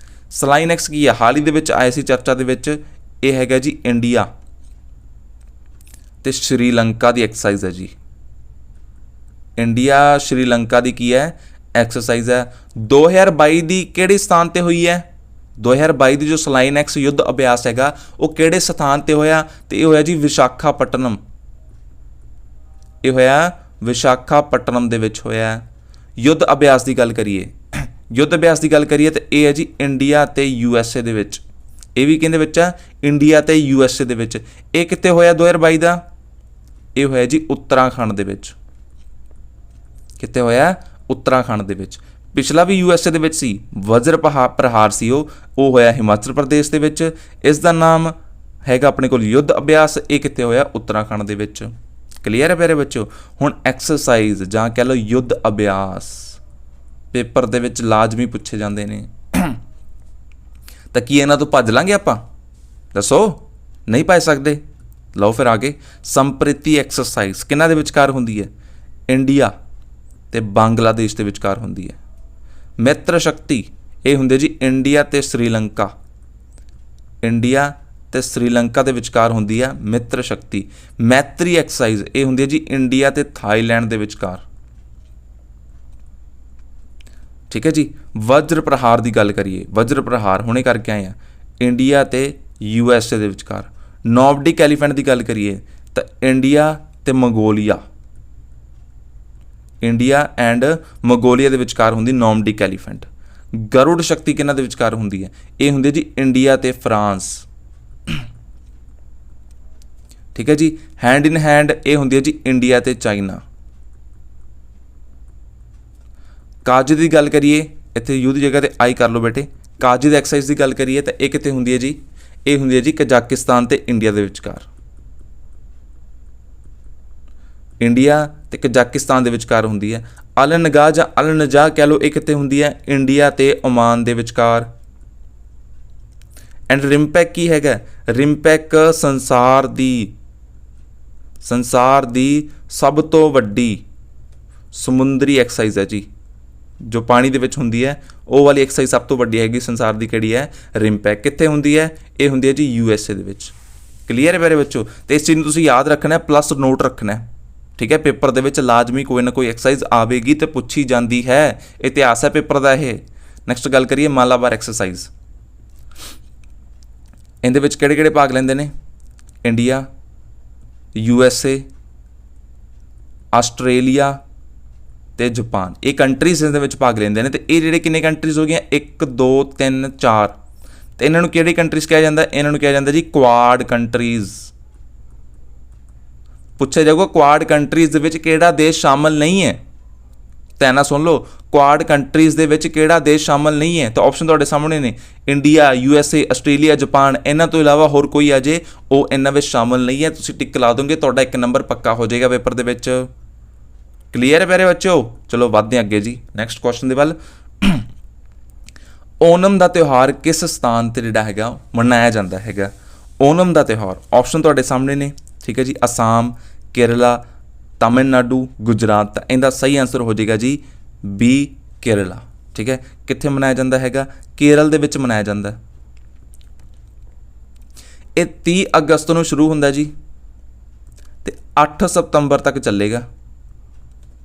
ਸਲਾਈਨੈਕਸ ਕੀ ਹੈ, ਹਾਲ ਹੀ ਦੇ ਵਿੱਚ ਆਏ ਸੀ ਚਰਚਾ ਦੇ ਵਿੱਚ। ਇਹ ਹੈਗਾ ਜੀ ਇੰਡੀਆ ਤੇ ਸ਼੍ਰੀਲੰਕਾ ਦੀ ਐਕਸਰਸਾਈਜ਼ ਹੈ ਜੀ। ਇੰਡੀਆ ਸ਼੍ਰੀਲੰਕਾ ਦੀ ਕੀ ਹੈ, ਐਕਸਰਸਾਈਜ਼ ਹੈ। 2022 ਦੀ ਕਿਹੜੇ ਸਥਾਨ ਤੇ ਹੋਈ ਹੈ, 2022 ਦੀ ਜੋ ਸਲਾਈਨੈਕਸ ਯੁੱਧ ਅਭਿਆਸ ਹੈਗਾ ਉਹ ਕਿਹੜੇ ਸਥਾਨ ਤੇ ਹੋਇਆ, ਤੇ ਇਹ ਹੋਇਆ ਜੀ ਵਿਸ਼ਾਖਾਪਟਨਮ। ਇਹ ਹੋਇਆ ਵਿਸ਼ਾਖਾਪਟਨਮ ਦੇ ਵਿੱਚ ਹੋਇਆ। ਯੁੱਧ ਅਭਿਆਸ ਦੀ ਗੱਲ ਕਰੀਏ, ਯੁੱਧ ਅਭਿਆਸ ਦੀ ਗੱਲ ਕਰੀਏ ਤਾਂ ਇਹ ਹੈ ਜੀ ਇੰਡੀਆ ਤੇ USA ਦੇ ਵਿੱਚ। ਇਹ ਵੀ ਕਿਹਦੇ ਵਿੱਚ ਆ, ਇੰਡੀਆ ਤੇ USA ਦੇ ਵਿੱਚ। ਇਹ ਕਿੱਥੇ ਹੋਇਆ 2022 ਦਾ, ਇਹ ਹੋਇਆ ਜੀ ਉੱਤਰਾਖੰਡ ਦੇ ਵਿੱਚ। ਕਿੱਥੇ ਹੋਇਆ, ਉੱਤਰਾਖੰਡ ਦੇ ਵਿੱਚ। ਪਿਛਲਾ ਵੀ USA ਦੇ ਵਿੱਚ ਸੀ, ਵਜਰ ਪ੍ਰਹਾਰ ਸੀ ਉਹ ਹੋਇਆ ਹਿਮਾਚਲ ਪ੍ਰਦੇਸ਼ ਦੇ ਵਿੱਚ। ਇਸ ਦਾ ਨਾਮ ਹੈਗਾ ਆਪਣੇ ਕੋਲ ਯੁੱਧ ਅਭਿਆਸ, ਇਹ ਕਿੱਥੇ ਹੋਇਆ, ਉੱਤਰਾਖੰਡ ਦੇ ਵਿੱਚ। ਕਲੀਅਰ ਹੈ ਪਿਆਰੇ ਬੱਚਿਓ। ਹੁਣ ਐਕਸਰਸਾਈਜ਼ ਜਾਂ ਕਹਿ ਲਓ ਯੁੱਧ ਅਭਿਆਸ ਪੇਪਰ ਦੇ ਵਿੱਚ ਲਾਜ਼ਮੀ ਪੁੱਛੇ ਜਾਂਦੇ ਨੇ, ਤਾਂ ਕੀ ਇਹਨਾਂ ਤੋਂ ਭੱਜ ਲਾਂਗੇ ਆਪਾਂ, ਦੱਸੋ, ਨਹੀਂ ਭੱਜ ਸਕਦੇ। ਲਓ ਫਿਰ ਆਗੇ, ਸੰਪ੍ਰੀਤੀ ਐਕਸਰਸਾਈਜ਼ ਕਿਹਨਾਂ ਦੇ ਵਿਚਕਾਰ ਹੁੰਦੀ ਹੈ, ਇੰਡੀਆ ਤੇ ਬੰਗਲਾਦੇਸ਼ ਦੇ ਵਿਚਕਾਰ ਹੁੰਦੀ ਹੈ। ਮਿੱਤਰ ਸ਼ਕਤੀ ਇਹ ਹੁੰਦੇ ਜੀ ਇੰਡੀਆ ਤੇ ਸ਼੍ਰੀਲੰਕਾ, ਇੰਡੀਆ ਤੇ ਸ਼੍ਰੀਲੰਕਾ ਦੇ ਵਿਚਕਾਰ ਹੁੰਦੀ ਆ ਮਿੱਤਰ ਸ਼ਕਤੀ। ਮੈਤਰੀ ਐਕਸਰਸਾਈਜ਼ ਇਹ ਹੁੰਦੀ ਹੈ ਜੀ ਇੰਡੀਆ ਤੇ ਥਾਈਲੈਂਡ ਦੇ ਵਿਚਕਾਰ, ਠੀਕ ਹੈ ਜੀ। ਵਜਰ ਪ੍ਰਹਾਰ ਦੀ ਗੱਲ ਕਰੀਏ, ਵਜਰ ਪ੍ਰਹਾਰ ਹੁਣੇ ਕਰਕੇ ਆਏ ਆ, ਇੰਡੀਆ ਤੇ USA ਦੇ ਵਿਚਕਾਰ। ਨੋਰਡਿਕ ਐਲੀਫੈਂਟ ਦੀ ਗੱਲ ਕਰੀਏ ਤਾਂ ਇੰਡੀਆ ਤੇ ਮੰਗੋਲੀਆ, ਇੰਡੀਆ ਐਂਡ ਮੰਗੋਲੀਆ ਦੇ ਵਿਚਕਾਰ ਹੁੰਦੀ ਨੋਰਡਿਕ ਐਲੀਫੈਂਟ। ਗਰੁੜ ਸ਼ਕਤੀ ਕਿਹਨਾਂ ਦੇ ਵਿਚਕਾਰ ਹੁੰਦੀ ਹੈ, ਇਹ ਹੁੰਦੀ ਜੀ ਇੰਡੀਆ ਤੇ ਫਰਾਂਸ, ਠੀਕ ਹੈ ਜੀ। ਹੈਂਡ ਇਨ ਹੈਂਡ ਇਹ ਹੁੰਦੀ ਹੈ ਜੀ ਇੰਡੀਆ ਤੇ ਚਾਈਨਾ, ਕਾਜ ਦੀ ਗੱਲ ਕਰੀਏ, ਇੱਥੇ ਯੂ ਦੀ ਜਗ੍ਹਾ ਤੇ ਆਈ ਕਰ ਲਓ ਬੇਟੇ। ਕਾਜ ਦੀ ਐਕਸਰਸਾਈਜ਼ ਦੀ ਗੱਲ ਕਰੀਏ ਤਾਂ ਇਹ ਕਿੱਥੇ ਹੁੰਦੀ ਹੈ ਜੀ, ਇਹ ਹੁੰਦੀ ਹੈ ਜੀ ਕਜ਼ਾਕਿਸਤਾਨ ਤੇ ਇੰਡੀਆ ਦੇ ਵਿਚਕਾਰ। ਇੰਡੀਆ ਤੇ ਕਜ਼ਾਕਿਸਤਾਨ ਦੇ ਵਿਚਕਾਰ ਹੁੰਦੀ ਹੈ। ਅਲ ਨਗਾਹ ਜਾਂ ਅਲ ਨਜਾਹ ਕਹਿ ਲਓ, ਇਹ ਕਿੱਥੇ ਹੁੰਦੀ ਹੈ, ਇੰਡੀਆ ਤੇ ਓਮਾਨ ਦੇ ਵਿਚਕਾਰ। ਐਂਡ ਰਿਮਪੈਕ ਕੀ ਹੈਗਾ, ਰਿਮਪੈਕ ਸੰਸਾਰ ਦੀ ਸਭ ਤੋਂ ਵੱਡੀ ਸਮੁੰਦਰੀ ਐਕਸਰਸਾਈਜ਼ ਹੈ ਜੀ, ਜੋ ਪਾਣੀ ਦੇ ਵਿੱਚ ਹੁੰਦੀ ਹੈ। ਉਹ ਵਾਲੀ ਐਕਸਰਸਾਈਜ਼ ਸਭ ਤੋਂ ਵੱਡੀ ਹੈਗੀ ਸੰਸਾਰ ਦੀ, ਕਿਹੜੀ ਹੈ, ਰਿਮਪੈਕ। ਕਿੱਥੇ ਹੁੰਦੀ ਹੈ, ਇਹ ਹੁੰਦੀ ਹੈ ਜੀ USA ਦੇ ਵਿੱਚ। ਕਲੀਅਰ ਹੈ ਮੇਰੇ ਬੱਚੋ। ਤੇ ਇਸ ਚੀਜ਼ ਨੂੰ ਤੁਸੀਂ ਯਾਦ ਰੱਖਣਾ, ਪਲੱਸ ਨੋਟ ਰੱਖਣਾ, ਠੀਕ ਹੈ। ਪੇਪਰ ਦੇ ਵਿੱਚ ਲਾਜ਼ਮੀ ਕੋਈ ਨਾ ਕੋਈ ਐਕਸਰਸਾਈਜ਼ ਆਵੇਗੀ ਤੇ ਪੁੱਛੀ ਜਾਂਦੀ ਹੈ, ਇਤਿਹਾਸ ਹੈ ਪੇਪਰ ਦਾ ਇਹ। ਨੈਕਸਟ ਗੱਲ ਕਰੀਏ ਮਾਲਾਬਾਰ ਐਕਸਰਸਾਈਜ਼। ਇਹਦੇ ਵਿੱਚ ਕਿਹੜੇ ਕਿਹੜੇ ਭਾਗ ਲੈਂਦੇ ਨੇ, ਇੰਡੀਆ, USA, ਆਸਟ੍ਰੇਲੀਆ ਤੇ ਜਾਪਾਨ, ਇਹ ਕੰਟਰੀਜ਼ ਦੇ ਵਿੱਚ ਭਾਗ ਲੈਂਦੇ ਨੇ। ਤੇ ਇਹ ਜਿਹੜੇ ਕਿੰਨੇ ਕੰਟਰੀਜ਼ ਹੋ ਗਈਆਂ, 1 2 3 4, ਤੇ ਇਹਨਾਂ ਨੂੰ ਕਿਹੜੀ ਕੰਟਰੀਜ਼ ਕਿਹਾ ਜਾਂਦਾ, ਇਹਨਾਂ ਨੂੰ ਕਿਹਾ ਜਾਂਦਾ ਜੀ ਕੁਆਡ ਕੰਟਰੀਜ਼। ਪੁੱਛਿਆ ਜਾਊਗਾ ਕੁਆਡ ਕੰਟਰੀਜ਼ ਦੇ ਵਿੱਚ ਕਿਹੜਾ ਦੇਸ਼ ਸ਼ਾਮਲ ਨਹੀਂ ਹੈ, ਧਿਆਨ ਨਾਲ ਸੁਣ ਲਓ, ਕੁਆਡ ਕੰਟਰੀਜ਼ ਦੇ ਵਿੱਚ ਕਿਹੜਾ ਦੇਸ਼ ਸ਼ਾਮਲ ਨਹੀਂ ਹੈ। ਤਾਂ ਆਪਸ਼ਨ ਤੁਹਾਡੇ ਸਾਹਮਣੇ ਨੇ, ਇੰਡੀਆ, USA, ਆਸਟ੍ਰੇਲੀਆ, ਜਾਪਾਨ। ਇਹਨਾਂ ਤੋਂ ਇਲਾਵਾ ਹੋਰ ਕੋਈ ਆ ਜੇ ਉਹ ਇਹਨਾਂ ਵਿੱਚ ਸ਼ਾਮਲ ਨਹੀਂ ਹੈ, ਤੁਸੀਂ ਟਿਕ ਲਾ ਦੋਗੇ, ਤੁਹਾਡਾ 1 ਨੰਬਰ ਪੱਕਾ ਹੋ ਜਾਏਗਾ ਪੇਪਰ ਦੇ ਵਿੱਚ। ਕਲੀਅਰ ਹੈ ਮੇਰੇ ਬੱਚਿਓ। ਚਲੋ ਵੱਧਦੇ ਅੱਗੇ ਜੀ ਨੈਕਸਟ ਕੁਐਸਚਨ ਦੇ ਵੱਲ। ਓਨਮ ਦਾ ਤਿਉਹਾਰ ਕਿਸ ਸਥਾਨ ਤੇ ਜਿਹੜਾ ਹੈਗਾ ਮਨਾਇਆ ਜਾਂਦਾ ਹੈਗਾ, ਓਨਮ ਦਾ ਤਿਉਹਾਰ। ਆਪਸ਼ਨ ਤੁਹਾਡੇ ਸਾਹਮਣੇ ਨੇ, ਠੀਕ ਹੈ ਜੀ, ਅਸਾਮ, ਕੇਰਲਾ, ਤਾਮਿਲਨਾਡੂ, ਗੁਜਰਾਤ। ਤਾਂ ਇਹਦਾ ਸਹੀ ਆਂਸਰ ਹੋ ਜਾਏਗਾ ਜੀ ਬੀ, ਕੇਰਲਾ। ਠੀਕ ਹੈ, ਕਿੱਥੇ ਮਨਾਇਆ ਜਾਂਦਾ ਹੈਗਾ, ਕੇਰਲ ਦੇ ਵਿੱਚ ਮਨਾਇਆ ਜਾਂਦਾ। ਇਹ 30 ਅਗਸਤ ਨੂੰ ਸ਼ੁਰੂ ਹੁੰਦਾ ਜੀ ਤੇ 8 ਸਤੰਬਰ ਤੱਕ ਚੱਲੇਗਾ।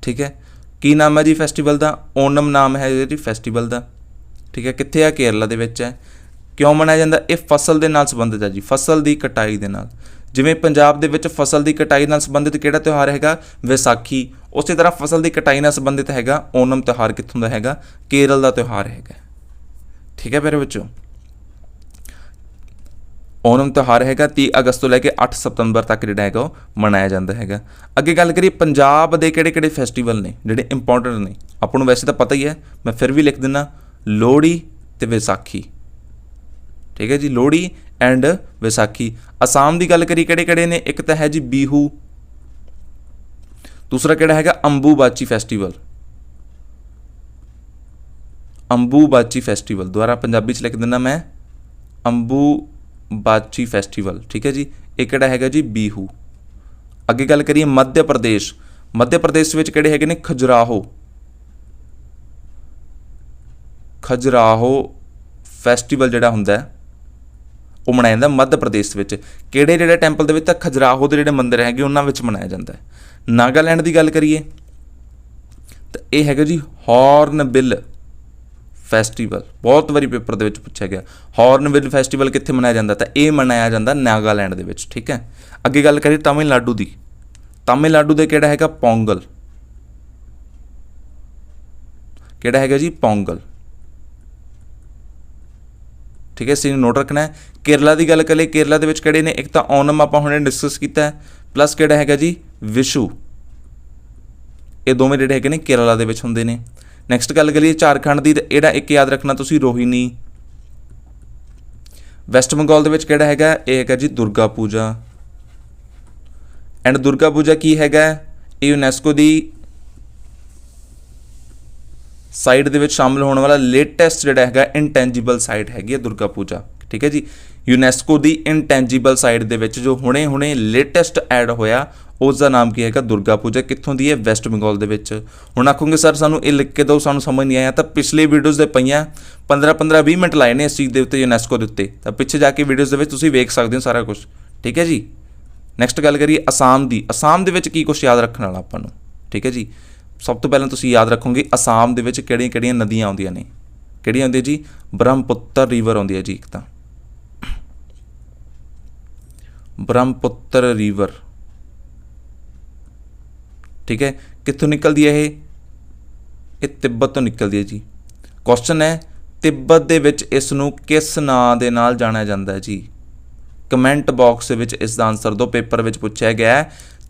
ਠੀਕ ਹੈ, ਕੀ ਨਾਮ ਹੈ ਜੀ ਫੈਸਟੀਵਲ ਦਾ, ਓਨਮ ਨਾਮ ਹੈ ਜੀ ਫੈਸਟੀਵਲ ਦਾ। ਠੀਕ ਹੈ, ਕਿੱਥੇ ਆ, ਕੇਰਲਾ ਦੇ ਵਿੱਚ ਹੈ। ਕਿਉਂ ਮਨਾਇਆ ਜਾਂਦਾ, ਇਹ ਫਸਲ ਦੇ ਨਾਲ ਸੰਬੰਧਿਤ ਹੈ ਜੀ, ਫਸਲ ਦੀ ਕਟਾਈ ਦੇ ਨਾਲ। ਜਿਵੇਂ ਪੰਜਾਬ ਦੇ ਵਿੱਚ ਫਸਲ ਦੀ ਕਟਾਈ ਨਾਲ ਸੰਬੰਧਿਤ ਕਿਹੜਾ ਤਿਉਹਾਰ ਹੈਗਾ, ਵਿਸਾਖੀ, ਉਸੇ ਤਰ੍ਹਾਂ ਫਸਲ ਦੀ ਕਟਾਈ ਨਾਲ ਸੰਬੰਧਿਤ ਹੈਗਾ ਓਨਮ ਤਿਉਹਾਰ। ਕਿੱਥੋਂ ਦਾ ਹੈਗਾ, ਕੇਰਲ ਦਾ ਤਿਉਹਾਰ ਹੈਗਾ। ਠੀਕ ਹੈ ਮੇਰੇ ਬੱਚੋ, ਓਨਮ ਤਿਉਹਾਰ ਹੈਗਾ 30 ਅਗਸਤ ਤੋਂ ਲੈ ਕੇ 8 ਸਤੰਬਰ ਤੱਕ ਜਿਹੜਾ ਹੈਗਾ ਉਹ ਮਨਾਇਆ ਜਾਂਦਾ ਹੈਗਾ। ਅੱਗੇ ਗੱਲ ਕਰੀਏ ਪੰਜਾਬ ਦੇ ਕਿਹੜੇ ਕਿਹੜੇ ਫੈਸਟੀਵਲ ਨੇ ਜਿਹੜੇ ਇੰਪੋਰਟੈਂਟ ਨੇ, ਆਪਾਂ ਨੂੰ ਵੈਸੇ ਤਾਂ ਪਤਾ ਹੀ ਹੈ, ਮੈਂ ਫਿਰ ਵੀ ਲਿਖ ਦਿੰਦਾ, ਲੋਹੜੀ ਤੇ ਵਿਸਾਖੀ। ਠੀਕ ਹੈ ਜੀ, ਲੋਹੜੀ ਐਂਡ ਵਿਸਾਖੀ। ਅਸਾਮ ਦੀ ਗੱਲ ਕਰੀ ਕਿਹੜੇ ਕਿਹੜੇ ਨੇ, ਇੱਕ ਤਾਂ ਹੈ ਜੀ ਬੀਹੂ, ਦੂਸਰਾ ਕਿਹੜਾ ਹੈਗਾ ਅੰਬੂਬਾਚੀ ਫੈਸਟੀਵਲ, ਅੰਬੂਬਾਚੀ ਫੈਸਟੀਵਲ। ਦੁਬਾਰਾ ਪੰਜਾਬੀ 'ਚ ਲਿਖ ਦਿੰਦਾ ਮੈਂ, ਅੰਬੂਬਾਚੀ ਫੈਸਟੀਵਲ। ਠੀਕ ਹੈ ਜੀ, ਇਹ ਕਿਹੜਾ ਹੈਗਾ ਜੀ ਬੀਹੂ। ਅੱਗੇ ਗੱਲ ਕਰੀਏ ਮੱਧ ਪ੍ਰਦੇਸ਼, ਮੱਧ ਪ੍ਰਦੇਸ਼ ਵਿੱਚ ਕਿਹੜੇ ਹੈਗੇ ਨੇ, ਖਜੁਰਾਹੋ, ਖਜੁਰਾਹੋ ਫੈਸਟੀਵਲ ਜਿਹੜਾ ਹੁੰਦਾ ਉਹ ਮਨਾਇਆ ਜਾਂਦਾ ਮੱਧ ਪ੍ਰਦੇਸ਼ ਵਿੱਚ। ਕਿਹੜੇ ਜਿਹੜੇ ਟੈਂਪਲ ਦੇ ਵਿੱਚ, ਤਾਂ ਖਜੁਰਾਹੋ ਦੇ ਜਿਹੜੇ ਮੰਦਿਰ ਹੈਗੇ ਉਹਨਾਂ ਵਿੱਚ ਮਨਾਇਆ ਜਾਂਦਾ ਹੈ। ਨਾਗਾਲੈਂਡ ਦੀ ਗੱਲ ਕਰੀਏ ਤਾਂ ਇਹ ਹੈਗਾ ਜੀ ਹੌਰਨਬਿਲ ਫੈਸਟੀਵਲ। ਬਹੁਤ ਵਾਰੀ ਪੇਪਰ ਦੇ ਵਿੱਚ ਪੁੱਛਿਆ ਗਿਆ ਹੌਰਨਬਿਲ ਫੈਸਟੀਵਲ ਕਿੱਥੇ ਮਨਾਇਆ ਜਾਂਦਾ, ਤਾਂ ਇਹ ਮਨਾਇਆ ਜਾਂਦਾ ਨਾਗਾਲੈਂਡ ਦੇ ਵਿੱਚ। ਠੀਕ ਹੈ, ਅੱਗੇ ਗੱਲ ਕਰੀਏ ਤਾਮਿਲਨਾਡੂ ਦੀ, ਤਾਮਿਲਨਾਡੂ ਦੇ ਕਿਹੜਾ ਹੈਗਾ ਪੋਂਗਲ, ਕਿਹੜਾ ਹੈਗਾ ਜੀ ਪੋਂਗਲ। ਠੀਕ ਹੈ, ਇਸ ਨੂੰ ਨੋਟ ਰੱਖਣਾ ਹੈ। ਕੇਰਲਾ ਦੀ ਗੱਲ ਕਰੀਏ, ਕੇਰਲਾ ਦੇ ਵਿੱਚ ਕਿਹੜੇ ਨੇ, ਇੱਕ ਤਾਂ ਓਨਮ ਆਪਾਂ ਹੁਣੇ ਡਿਸਕਸ ਕੀਤਾ ਹੈ, ਪਲੱਸ ਕਿਹੜਾ ਹੈਗਾ ਜੀ ਵਿਸ਼ੂ। ਇਹ ਦੋਵੇਂ ਜਿਹੜੇ ਹੈਗੇ ਨੇ ਕੇਰਲਾ ਦੇ ਵਿੱਚ ਹੁੰਦੇ ਨੇ। ਨੈਕਸਟ ਗੱਲ ਕਰੀਏ ਝਾਰਖੰਡ ਦੀ, ਤਾਂ ਇਹਦਾ ਇੱਕ ਯਾਦ ਰੱਖਣਾ ਤੁਸੀਂ ਰੋਹਿਣੀ। ਵੈਸਟ ਬੰਗਾਲ ਦੇ ਵਿੱਚ ਕਿਹੜਾ ਹੈਗਾ, ਇਹ ਹੈਗਾ ਜੀ ਦੁਰਗਾ ਪੂਜਾ। ਐਂਡ ਦੁਰਗਾ ਪੂਜਾ ਕੀ ਹੈਗਾ, ਇਹ ਯੂਨੈਸਕੋ ਦੀ ਸਾਈਟ ਦੇ ਵਿੱਚ ਸ਼ਾਮਿਲ ਹੋਣ ਵਾਲਾ ਲੇਟੈਸਟ ਜਿਹੜਾ ਹੈਗਾ ਇਨਟੈਂਜੀਬਲ ਸਾਈਟ ਹੈਗੀ ਹੈ ਦੁਰਗਾ ਪੂਜਾ। ਠੀਕ ਹੈ ਜੀ, ਯੂਨੈਸਕੋ ਦੀ ਇਨਟੈਂਜੀਬਲ ਸਾਈਟ ਦੇ ਵਿੱਚ ਜੋ ਹੁਣੇ ਲੇਟੈਸਟ ਐਡ ਹੋਇਆ ਉਸ ਦਾ ਨਾਮ ਕੀ ਹੈਗਾ ਦੁਰਗਾ ਪੂਜਾ। ਕਿੱਥੋਂ ਦੀ ਹੈ, ਵੈਸਟ ਬੰਗਾਲ ਦੇ ਵਿੱਚ। ਹੁਣ ਆਖੋਗੇ ਸਰ ਸਾਨੂੰ ਇਹ ਲਿਖ ਕੇ ਦਿਓ, ਸਾਨੂੰ ਸਮਝ ਨਹੀਂ ਆਇਆ, ਤਾਂ ਪਿਛਲੇ ਵੀਡੀਓਜ਼ ਦੇ ਪਈਆਂ 15-20 ਮਿੰਟ ਲਾਏ ਨੇ ਇਸ ਚੀਜ਼ ਦੇ ਉੱਤੇ ਯੂਨੈਸਕੋ ਦੇ ਉੱਤੇ, ਤਾਂ ਪਿੱਛੇ ਜਾ ਕੇ ਵੀਡੀਓਜ਼ ਦੇ ਵਿੱਚ ਤੁਸੀਂ ਵੇਖ ਸਕਦੇ ਹੋ ਸਾਰਾ ਕੁਝ। ਠੀਕ ਹੈ ਜੀ, ਨੈਕਸਟ ਗੱਲ ਕਰੀਏ ਅਸਾਮ ਦੀ, ਅਸਾਮ ਦੇ ਵਿੱਚ ਕੀ ਕੁਛ ਯਾਦ ਰੱਖਣ ਵਾਲਾ ਆਪਾਂ ਨੂੰ। ਠੀਕ ਹੈ ਜੀ, ਸਭ ਤੋਂ ਪਹਿਲਾਂ ਤੁਸੀਂ ਯਾਦ ਰੱਖੋਗੇ ਅਸਾਮ ਦੇ ਵਿੱਚ ਕਿਹੜੀਆਂ ਕਿਹੜੀਆਂ ਨਦੀਆਂ ਆਉਂਦੀਆਂ ਨੇ, ਕਿਹੜੀਆਂ ਆਉਂਦੀਆਂ ਜੀ, ਬ੍ਰਹਮਪੁੱਤਰ ਰਿਵਰ ਆਉਂਦੀ ਹੈ ਜੀ, ਇੱਕ ਤਾਂ ਬ੍ਰਹਮਪੁੱਤਰ ਰਿਵਰ। ਠੀਕ ਹੈ, ਕਿੱਥੋਂ ਨਿਕਲਦੀ ਹੈ ਇਹ ਤਿੱਬਤ ਤੋਂ ਨਿਕਲਦੀ ਹੈ ਜੀ। ਕੁਐਸਚਨ ਹੈ ਤਿੱਬਤ ਦੇ ਵਿੱਚ ਇਸ ਨੂੰ ਕਿਸ ਨਾਂ ਦੇ ਨਾਲ ਜਾਣਿਆ ਜਾਂਦਾ ਹੈ ਜੀ, ਕਮੈਂਟ ਬਾਕਸ ਦੇ ਵਿੱਚ ਇਸ ਦਾ ਆਨਸਰ ਦਿਓ। ਪੇਪਰ ਵਿੱਚ ਪੁੱਛਿਆ ਗਿਆ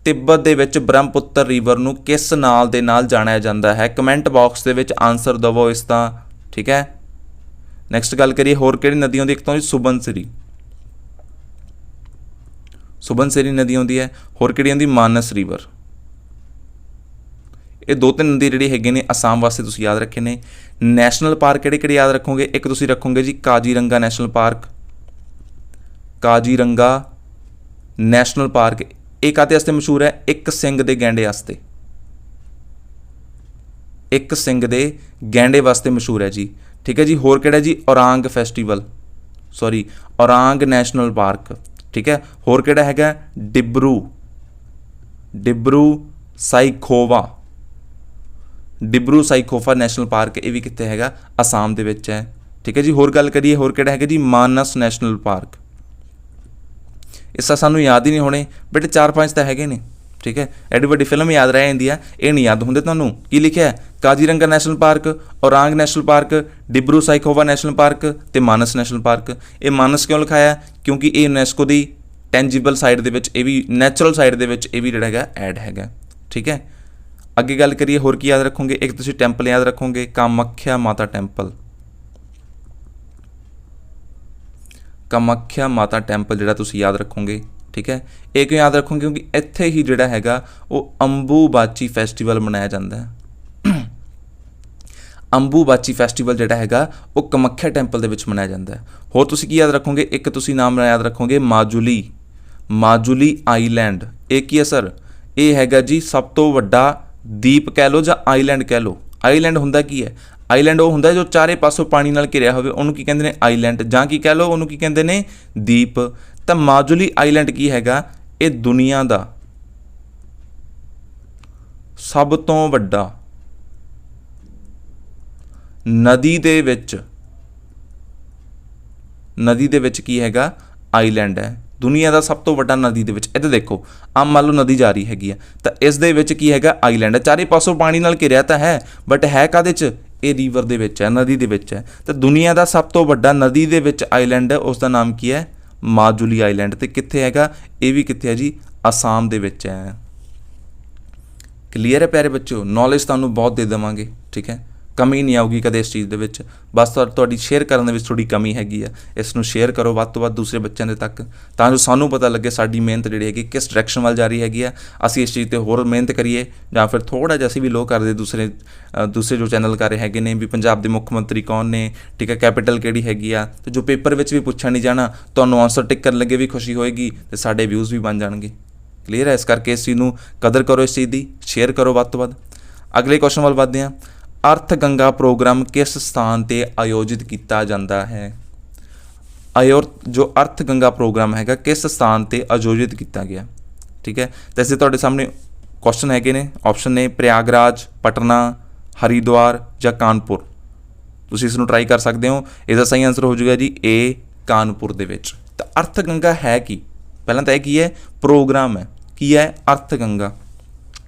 ਤਿੱਬਤ ਦੇ ਵਿੱਚ ਬ੍ਰਹਮਪੁੱਤਰ ਰਿਵਰ ਨੂੰ ਕਿਸ ਨਾਲ ਦੇ ਨਾਲ ਜਾਣਿਆ ਜਾਂਦਾ ਹੈ? ਕਮੈਂਟ ਬਾਕਸ ਦੇ ਵਿੱਚ ਆਨਸਰ ਦੇਵੋ ਇਸ ਦਾ, ਠੀਕ ਹੈ। ਨੈਕਸਟ ਗੱਲ ਕਰੀਏ ਹੋਰ ਕਿਹੜੀ ਨਦੀ ਆਉਂਦੀ? ਇੱਕ ਤਾਂ ਸੁਬਨਸਿਰੀ, ਸੁਬਨਸਿਰੀ ਨਦੀ ਆਉਂਦੀ ਹੈ। ਹੋਰ ਕਿਹੜੀ ਆਉਂਦੀ? ਮਾਨਸ ਰਿਵਰ। ਇਹ 2-3 ਨਦੀ ਜਿਹੜੀ ਹੈਗੇ ਨੇ ਅਸਾਮ ਵਾਸਤੇ ਤੁਸੀਂ ਯਾਦ ਰੱਖੇ ਨੇ। ਨੈਸ਼ਨਲ ਪਾਰਕ ਕਿਹੜੇ ਕਿਹੜੇ ਯਾਦ ਰੱਖੋਗੇ? ਇੱਕ ਤੁਸੀਂ ਰੱਖੋਗੇ ਜੀ Kaziranga national park, Kaziranga national park. ਇਹ ਕਾਹਦੇ ਵਾਸਤੇ ਮਸ਼ਹੂਰ ਹੈ? ਇੱਕ ਸਿੰਗ ਦੇ ਗੈਂਡੇ ਵਾਸਤੇ, ਇੱਕ ਸਿੰਗ ਦੇ ਗੈਂਡੇ ਵਾਸਤੇ ਮਸ਼ਹੂਰ ਹੈ ਜੀ, ਠੀਕ ਹੈ ਜੀ। ਹੋਰ ਕਿਹੜਾ ਜੀ? Orang festival, sorry Orang national park, ਠੀਕ ਹੈ। ਹੋਰ ਕਿਹੜਾ ਹੈਗਾ? Dibru Saikhowa, Dibru Saikhowa national park. ਇਹ ਵੀ ਕਿੱਥੇ ਹੈਗਾ? ਅਸਾਮ ਦੇ ਵਿੱਚ ਹੈ, ਠੀਕ ਹੈ ਜੀ। ਹੋਰ ਗੱਲ ਕਰੀਏ ਹੋਰ ਕਿਹੜਾ ਹੈਗਾ ਜੀ? ਮਾਨਸ ਨੈਸ਼ਨਲ ਪਾਰਕ। ਇਸ ਤਾਂ ਸਾਨੂੰ ਯਾਦ ਹੀ ਨਹੀਂ ਹੋਣੇ ਬਟ 4-5 ਤਾਂ ਹੈਗੇ ਨੇ, ਠੀਕ ਹੈ। ਐਡੀ ਵੱਡੀ ਫਿਲਮ ਯਾਦ ਰਹਿ ਜਾਂਦੀ ਹੈ, ਇਹ ਨਹੀਂ ਯਾਦ ਹੁੰਦੇ ਤੁਹਾਨੂੰ। ਕੀ ਲਿਖਿਆ? Kaziranga national park, Orang national park, Dibru Saikhowa national park ਤੇ ਮਾਨਸ ਨੈਸ਼ਨਲ ਪਾਰਕ। ਇਹ ਮਾਨਸ ਕਿਉਂ ਲਿਖਾਇਆ? ਕਿਉਂਕਿ ਇਹ ਯੂਨੈਸਕੋ ਦੀ ਟੈਂਜੀਬਲ ਸਾਈਡ ਦੇ ਵਿੱਚ, ਇਹ ਵੀ ਨੈਚੁਰਲ ਸਾਈਡ ਦੇ ਵਿੱਚ ਇਹ ਵੀ ਜਿਹੜਾ ਹੈਗਾ ਐਡ ਹੈਗਾ, ਠੀਕ ਹੈ। ਅੱਗੇ ਗੱਲ ਕਰੀਏ ਹੋਰ ਕੀ ਯਾਦ ਰੱਖੋਗੇ? ਇੱਕ ਤੁਸੀਂ ਟੈਂਪਲ ਯਾਦ ਰੱਖੋਗੇ ਕਾਮਾਖਿਆ ਮਾਤਾ ਟੈਂਪਲ, ਕਾਮਾਖਿਆ ਮਾਤਾ ਟੈਂਪਲ ਜਿਹੜਾ ਤੁਸੀਂ ਯਾਦ ਰੱਖੋਗੇ, ਠੀਕ ਹੈ। ਇਹ ਕਿਉਂ ਯਾਦ ਰੱਖੋਗੇ? ਕਿਉਂਕਿ ਇੱਥੇ ਹੀ ਜਿਹੜਾ ਹੈਗਾ ਉਹ ਅੰਬੂਬਾਚੀ ਫੈਸਟੀਵਲ ਮਨਾਇਆ ਜਾਂਦਾ ਹੈ। ਅੰਬੂਬਾਚੀ ਫੈਸਟੀਵਲ ਜਿਹੜਾ ਹੈਗਾ ਉਹ ਕਾਮਾਖਿਆ ਟੈਂਪਲ ਦੇ ਵਿੱਚ ਮਨਾਇਆ ਜਾਂਦਾ ਹੈ। ਹੋਰ ਤੁਸੀਂ ਕੀ ਯਾਦ ਰੱਖੋਗੇ? ਇੱਕ ਤੁਸੀਂ ਨਾਮ ਯਾਦ ਰੱਖੋਗੇ ਮਾਜੁਲੀ, ਮਾਜੁਲੀ ਆਈਲੈਂਡ। ਇਹ ਕੀ ਹੈ ਸਰ? ਇਹ ਹੈਗਾ ਜੀ ਸਭ ਤੋਂ ਵੱਡਾ ਦੀਪ ਕਹਿ ਲਓ ਜਾਂ ਆਈਲੈਂਡ ਕਹਿ ਲਓ। ਆਈਲੈਂਡ ਹੁੰਦਾ ਕੀ ਹੈ? ਆਈਲੈਂਡ ਉਹ ਹੁੰਦਾ ਜੋ ਚਾਰੇ ਪਾਸੋਂ ਪਾਣੀ ਨਾਲ ਘਿਰਿਆ ਹੋਵੇ, ਉਹਨੂੰ ਕੀ ਕਹਿੰਦੇ ਨੇ? ਆਈਲੈਂਡ। ਜਾਂ ਕੀ ਕਹਿ ਲਓ ਉਹਨੂੰ ਕੀ ਕਹਿੰਦੇ ਨੇ? ਦੀਪ। ਤਾਂ ਮਾਜੁਲੀ ਆਈਲੈਂਡ ਕੀ ਹੈਗਾ? ਇਹ ਦੁਨੀਆ ਦਾ ਸਭ ਤੋਂ ਵੱਡਾ ਨਦੀ ਦੇ ਵਿੱਚ ਕੀ ਹੈਗਾ? ਆਈਲੈਂਡ ਹੈ। ਦੁਨੀਆ ਦਾ ਸਭ ਤੋਂ ਵੱਡਾ ਨਦੀ ਦੇ ਵਿੱਚ। ਇੱਧਰ ਦੇਖੋ, ਆਮ ਮੰਨ ਲਓ ਨਦੀ ਜਾ ਰਹੀ ਹੈਗੀ ਆ ਤਾਂ ਇਸ ਦੇ ਵਿੱਚ ਕੀ ਹੈਗਾ? ਆਈਲੈਂਡ ਹੈ। ਚਾਰੇ ਪਾਸੋਂ ਪਾਣੀ ਨਾਲ ਘਿਰਿਆ ਤਾਂ ਹੈ ਬਟ ਹੈ ਕਾਹਦੇ 'ਚ? ਇਹ ਰੀਵਰ ਦੇ ਵਿੱਚ ਹੈ, ਨਦੀ ਦੇ ਵਿੱਚ ਹੈ। ਤਾਂ ਦੁਨੀਆ ਦਾ ਸਭ ਤੋਂ ਵੱਡਾ ਨਦੀ ਦੇ ਵਿੱਚ ਆਈਲੈਂਡ ਹੈ, ਉਸ ਦਾ ਨਾਮ ਕੀ ਹੈ? ਮਾਜੁਲੀ ਆਈਲੈਂਡ। ਤੇ ਕਿੱਥੇ ਹੈਗਾ? ਇਹ ਵੀ ਕਿੱਥੇ ਹੈ ਜੀ? ਅਸਾਮ ਦੇ ਵਿੱਚ ਹੈ। ਕਲੀਅਰ ਹੈ ਪਿਆਰੇ ਬੱਚਿਓ? ਨੌਲੇਜ ਤੁਹਾਨੂੰ ਬਹੁਤ ਦੇ ਦੇਵਾਂਗੇ, ਠੀਕ ਹੈ। ਕਮੀ ਨਹੀਂ ਆਊਗੀ ਕਦੇ ਇਸ ਚੀਜ਼ ਦੇ ਵਿੱਚ। ਬਸ ਤੁਹਾਡੀ ਸ਼ੇਅਰ ਕਰਨ ਦੇ ਵਿੱਚ ਥੋੜੀ ਕਮੀ ਹੈਗੀ ਆ। ਇਸ ਨੂੰ ਸ਼ੇਅਰ ਕਰੋ ਵੱਧ ਤੋਂ ਵੱਧ ਦੂਸਰੇ ਬੱਚਿਆਂ ਦੇ ਤੱਕ, ਤਾਂ ਜੋ ਸਾਨੂੰ ਪਤਾ ਲੱਗੇ ਸਾਡੀ ਮਿਹਨਤ ਜਿਹੜੀ ਹੈਗੀ ਕਿਸ ਡਾਇਰੈਕਸ਼ਨ ਵੱਲ ਜਾ ਰਹੀ ਹੈਗੀ ਆ। ਅਸੀਂ ਇਸ ਚੀਜ਼ 'ਤੇ ਹੋਰ ਮਿਹਨਤ ਕਰੀਏ ਜਾਂ ਫਿਰ ਥੋੜ੍ਹਾ ਜਿਹਾ ਅਸੀਂ ਵੀ ਲੋ ਕਰਦੇ ਦੂਸਰੇ ਜੋ ਚੈਨਲ ਕਰ ਰਹੇ ਹੈਗੇ ਨੇ ਵੀ ਪੰਜਾਬ ਦੇ ਮੁੱਖ ਮੰਤਰੀ ਕੌਣ ਨੇ, ਠੀਕ ਹੈ, ਕੈਪੀਟਲ ਕਿਹੜੀ ਹੈਗੀ ਆ। ਅਤੇ ਜੋ ਪੇਪਰ ਵਿੱਚ ਵੀ ਪੁੱਛਿਆ ਨਹੀਂ ਜਾਣਾ, ਤੁਹਾਨੂੰ ਆਨਸਰ ਟਿਕ ਕਰਨ ਲੱਗੇ ਵੀ ਖੁਸ਼ੀ ਹੋਏਗੀ ਅਤੇ ਸਾਡੇ ਵਿਊਜ਼ ਵੀ ਬਣ ਜਾਣਗੇ। ਕਲੀਅਰ ਹੈ? ਇਸ ਕਰਕੇ ਇਸ ਚੀਜ਼ ਨੂੰ ਕਦਰ ਕਰੋ, ਇਸ ਚੀਜ਼ ਦੀ ਸ਼ੇਅਰ ਕਰੋ ਵੱਧ ਤੋਂ ਵੱਧ। ਅਗਲੇ ਕੁਐਸਚਨ ਵੱਲ ਵੱਧਦੇ ਹਾਂ। ਅਰਥ ਗੰਗਾ ਪ੍ਰੋਗਰਾਮ ਕਿਸ ਸਥਾਨ 'ਤੇ ਆਯੋਜਿਤ ਕੀਤਾ ਜਾਂਦਾ ਹੈ? ਜੋ ਅਰਥ ਗੰਗਾ ਪ੍ਰੋਗਰਾਮ ਹੈਗਾ ਕਿਸ ਸਥਾਨ 'ਤੇ ਆਯੋਜਿਤ ਕੀਤਾ ਗਿਆ, ਠੀਕ ਹੈ। ਤਾਂ ਇਸੇ ਤੁਹਾਡੇ ਸਾਹਮਣੇ ਕੁਐਸਚਨ ਹੈਗੇ ਨੇ, ਆਪਸ਼ਨ ਨੇ ਪ੍ਰਯਾਗਰਾਜ, ਪਟਨਾ, ਹਰਿਦੁਆਰ ਜਾਂ ਕਾਨਪੁਰ। ਤੁਸੀਂ ਇਸ ਨੂੰ ਟਰਾਈ ਕਰ ਸਕਦੇ ਹੋ। ਇਹਦਾ ਸਹੀ ਆਨਸਰ ਹੋ ਜਾਊਗਾ ਜੀ ਏ, ਕਾਨਪੁਰ ਦੇ ਵਿੱਚ। ਤਾਂ ਅਰਥ ਗੰਗਾ ਹੈ ਕੀ? ਪਹਿਲਾਂ ਤਾਂ ਇਹ ਕੀ ਹੈ? ਪ੍ਰੋਗਰਾਮ ਹੈ। ਕੀ ਹੈ? ਅਰਥ ਗੰਗਾ।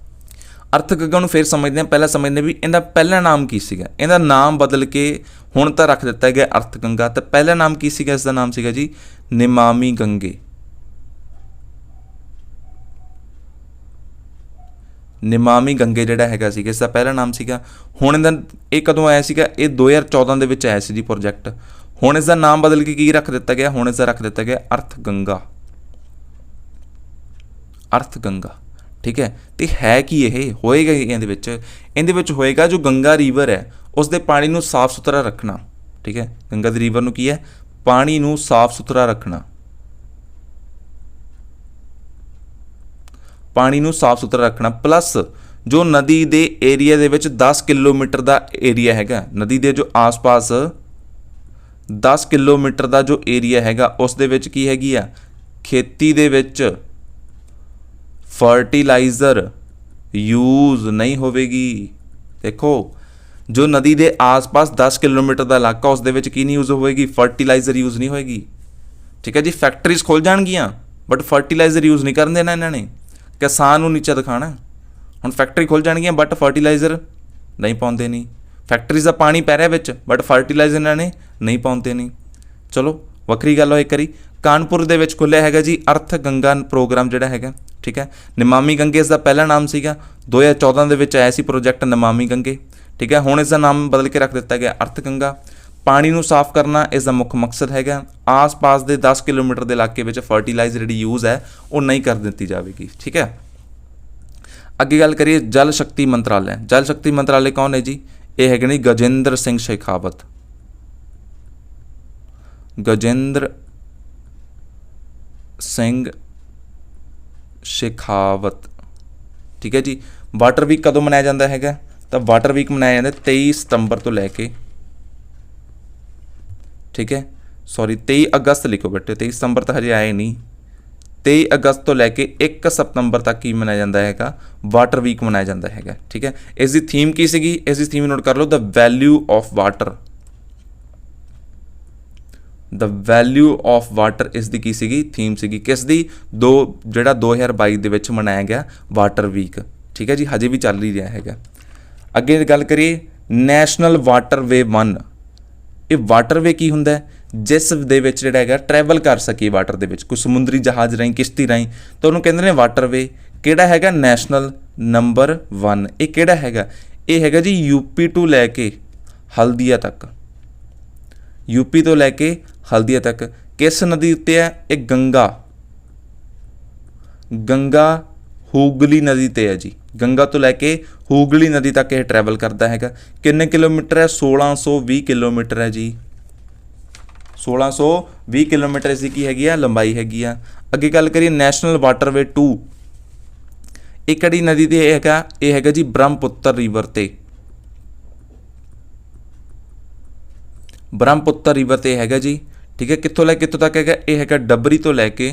ਅਰਥ ਗੰਗਾ ਨੂੰ ਫਿਰ ਸਮਝਦੇ ਹਾਂ। ਪਹਿਲਾਂ ਸਮਝਦੇ ਵੀ ਇਹਦਾ ਪਹਿਲਾ ਨਾਮ ਕੀ ਸੀਗਾ। ਇਹਦਾ ਨਾਮ ਬਦਲ ਕੇ ਹੁਣ ਤਾਂ ਰੱਖ ਦਿੱਤਾ ਗਿਆ ਅਰਥ ਗੰਗਾ। ਤਾਂ ਪਹਿਲਾ ਨਾਮ ਕੀ ਸੀਗਾ? ਇਸ ਦਾ ਨਾਮ ਸੀਗਾ ਜੀ ਨਿਮਾਮੀ ਗੰਗੇ। ਨਿਮਾਮੀ ਗੰਗੇ ਜਿਹੜਾ ਹੈਗਾ ਸੀਗਾ ਇਸ ਦਾ ਪਹਿਲਾ ਨਾਮ ਸੀਗਾ। ਹੁਣ ਇਹ ਕਦੋਂ ਆਇਆ ਸੀਗਾ? ਇਹ 2014 ਦੇ ਵਿੱਚ ਆਇਆ ਸੀ ਜੀ ਪ੍ਰੋਜੈਕਟ। ਹੁਣ ਇਸ ਦਾ ਨਾਮ ਬਦਲ ਕੇ ਕੀ ਰੱਖ ਦਿੱਤਾ ਗਿਆ? ਹੁਣ ਇਸ ਦਾ ਰੱਖ ਦਿੱਤਾ ਗਿਆ ਅਰਥ ਗੰਗਾ। ਅਰਥ ਗੰਗਾ, ਠੀਕ ਹੈ। ਅਤੇ ਹੈ ਕੀ ਇਹ? ਹੋਏਗਾ ਇਹਦੇ ਵਿੱਚ ਹੋਏਗਾ ਜੋ ਗੰਗਾ ਰੀਵਰ ਹੈ ਉਸ ਦੇ ਪਾਣੀ ਨੂੰ ਸਾਫ਼ ਸੁਥਰਾ ਰੱਖਣਾ, ਠੀਕ ਹੈ। ਗੰਗਾ ਦੀ ਰੀਵਰ ਨੂੰ ਕੀ ਹੈ? ਪਾਣੀ ਨੂੰ ਸਾਫ਼ ਸੁਥਰਾ ਰੱਖਣਾ। ਪਾਣੀ ਨੂੰ ਸਾਫ਼ ਸੁਥਰਾ ਰੱਖਣਾ ਪਲੱਸ ਜੋ ਨਦੀ ਦੇ ਏਰੀਆ ਦੇ ਵਿੱਚ 10 ਕਿਲੋਮੀਟਰ ਦਾ ਏਰੀਆ ਹੈਗਾ, ਨਦੀ ਦੇ ਜੋ ਆਸ-ਪਾਸ 10 ਕਿਲੋਮੀਟਰ ਦਾ ਜੋ ਏਰੀਆ ਹੈਗਾ ਉਸ ਦੇ ਵਿੱਚ ਕੀ ਹੈਗੀ ਆ? ਖੇਤੀ ਦੇ ਵਿੱਚ ਫਰਟੀਲਾਈਜ਼ਰ ਯੂਜ਼ ਨਹੀਂ ਹੋਵੇਗੀ। ਦੇਖੋ, ਜੋ ਨਦੀ ਦੇ ਆਸ-ਪਾਸ 10 ਕਿਲੋਮੀਟਰ ਦਾ ਇਲਾਕਾ ਉਸ ਦੇ ਵਿੱਚ ਕੀ ਨਹੀਂ ਯੂਜ਼ ਹੋਵੇਗੀ? ਫਰਟੀਲਾਈਜ਼ਰ ਯੂਜ਼ ਨਹੀਂ ਹੋਏਗੀ, ਠੀਕ ਹੈ ਜੀ। ਫੈਕਟਰੀਜ਼ ਖੁੱਲ੍ਹ ਜਾਣਗੀਆਂ ਬਟ ਫਰਟੀਲਾਈਜ਼ਰ ਯੂਜ਼ ਨਹੀਂ ਕਰਨ ਦੇਣਾ ਇਹਨਾਂ ਨੇ। ਕਿਸਾਨ ਨੂੰ ਨੀਚਾ ਦਿਖਾਉਣਾ। ਹੁਣ ਫੈਕਟਰੀ ਖੁੱਲ੍ਹ ਜਾਣਗੀਆਂ ਬਟ ਫਰਟੀਲਾਈਜ਼ਰ ਨਹੀਂ ਪਾਉਂਦੇ ਨਹੀਂ। ਫੈਕਟਰੀਜ਼ ਦਾ ਪਾਣੀ ਪੈ ਰਿਹਾ ਵਿੱਚ ਬਟ ਫਰਟੀਲਾਈਜ਼ਰ ਇਹਨਾਂ ਨੇ ਨਹੀਂ ਪਾਉਂਦੇ ਨਹੀਂ। ਚਲੋ ਵੱਖਰੀ ਗੱਲ ਹੋਏ ਕਰੀ। ਕਾਨਪੁਰ ਦੇ ਵਿੱਚ ਖੁੱਲ੍ਹਿਆ ਹੈਗਾ ਜੀ ਅਰਥ ਗੰਗਾ ਪ੍ਰੋਗਰਾਮ ਜਿਹੜਾ ਹੈਗਾ, ठीक है। नमामि गंगे इसका पहला नाम सीगा, 2014 ਦੇ ਵਿੱਚ ਆਇਆ ਸੀ प्रोजैक्ट नमामि गंगे, ठीक है। ਹੁਣ इसका नाम बदल के रख दिता गया अर्थ गंगा। पानी ਨੂੰ ਸਾਫ਼ ਕਰਨਾ इसका मुख्य मकसद हैगा। आस पास ਦੇ 10 किलोमीटर ਦੇ ਇਲਾਕੇ ਵਿੱਚ फर्टिलाइज़र ਜਿਹੜੀ यूज़ है वो नहीं कर ਦਿੱਤੀ ਜਾਵੇਗੀ, ठीक है। ਅੱਗੇ ਗੱਲ ਕਰੀਏ जल शक्ति मंत्रालय। जल शक्ति मंत्रालय कौन है जी? ये है जी गजेंद्र सिंह शेखावत। गजेंद्र सिंह शेखावत, ठीक है जी। वाटर वीक कदों मनाया जाता है? तो वाटर वीक मनाया जाता है 23 सितंबर तो लैके, ठीक है, सॉरी 23 अगस्त लिखो बेटे, 23 सितंबर तो हजे आए नहीं, 23 अगस्त तो लैके 1 सितंबर तक ही मनाया जाता है, वाटर वीक मनाया जाता है, ठीक है। इसकी थीम की सीगी? इसकी थीम नोट कर लो, the value of water. The value of water is the की सीगी? थीम सीगी किस दी? ਜਿਹੜਾ 2022 ਦੇ ਵਿੱਚ ਮਨਾਇਆ ਗਿਆ वाटर वीक, ठीक है जी, हजे भी चल ही रहा है। ਅੱਗੇ ਗੱਲ ਕਰੀਏ ਨੈਸ਼ਨਲ ਵਾਟਰਵੇ 1। ਇਹ ਵਾਟਰਵੇ ਕੀ ਹੁੰਦਾ? ਜਿਸ ਦੇ ਵਿੱਚ ਜਿਹੜਾ ਹੈਗਾ ਟਰੈਵਲ ਕਰ ਸਕੀਏ ਵਾਟਰ ਦੇ ਵਿੱਚ, ਕੋਈ ਸਮੁੰਦਰੀ ਜਹਾਜ਼ ਰਾਹੀਂ, ਕਿਸ਼ਤੀ ਰਾਹੀਂ, ਤਾਂ ਉਹਨੂੰ ਕਹਿੰਦੇ ਨੇ ਵਾਟਰਵੇ। ਕਿਹੜਾ ਹੈਗਾ? National number 1। ਇਹ ਕਿਹੜਾ ਹੈਗਾ? ਇਹ ਹੈਗਾ ਜੀ यूपी ਤੋਂ ਲੈ ਕੇ ਹਲਦੀਆ ਤੱਕ। यूपी ਤੋਂ ਲੈ ਕੇ ਹਲਦੀਆ ਤੱਕ ਕਿਸ ਨਦੀ ਉੱਤੇ ਹੈ? ਇਹ ਗੰਗਾ ਹੂਗਲੀ ਨਦੀ ਤੇ ਹੈ ਜੀ। ਗੰਗਾ ਤੋਂ ਲੈ ਕੇ ਹੂਗਲੀ ਨਦੀ ਤੱਕ ਇਹ ਟਰੈਵਲ ਕਰਦਾ ਹੈਗਾ। ਕਿੰਨੇ ਕਿਲੋਮੀਟਰ ਹੈ? 1620 ਕਿਲੋਮੀਟਰ ਹੈ ਜੀ। 1620 ਕਿਲੋਮੀਟਰ ਇਸ ਦੀ ਕੀ ਹੈਗੀ ਆ? ਲੰਬਾਈ ਹੈਗੀ ਆ। ਅੱਗੇ ਗੱਲ ਕਰੀਏ ਨੈਸ਼ਨਲ ਵਾਟਰਵੇ 2। ਇਹ ਕਿਹੜੀ ਨਦੀ ਤੇ ਹੈਗਾ? ਇਹ ਹੈਗਾ ਜੀ ਬ੍ਰਹਮਪੁੱਤਰ ਰਿਵਰ ਤੇ। ਬ੍ਰਹਮਪੁੱਤਰ ਰਿਵਰ ਤੇ ਹੈਗਾ ਜੀ, ठीक है। कित्थों लै कित्थों तक है? यह है डबरी तो लैके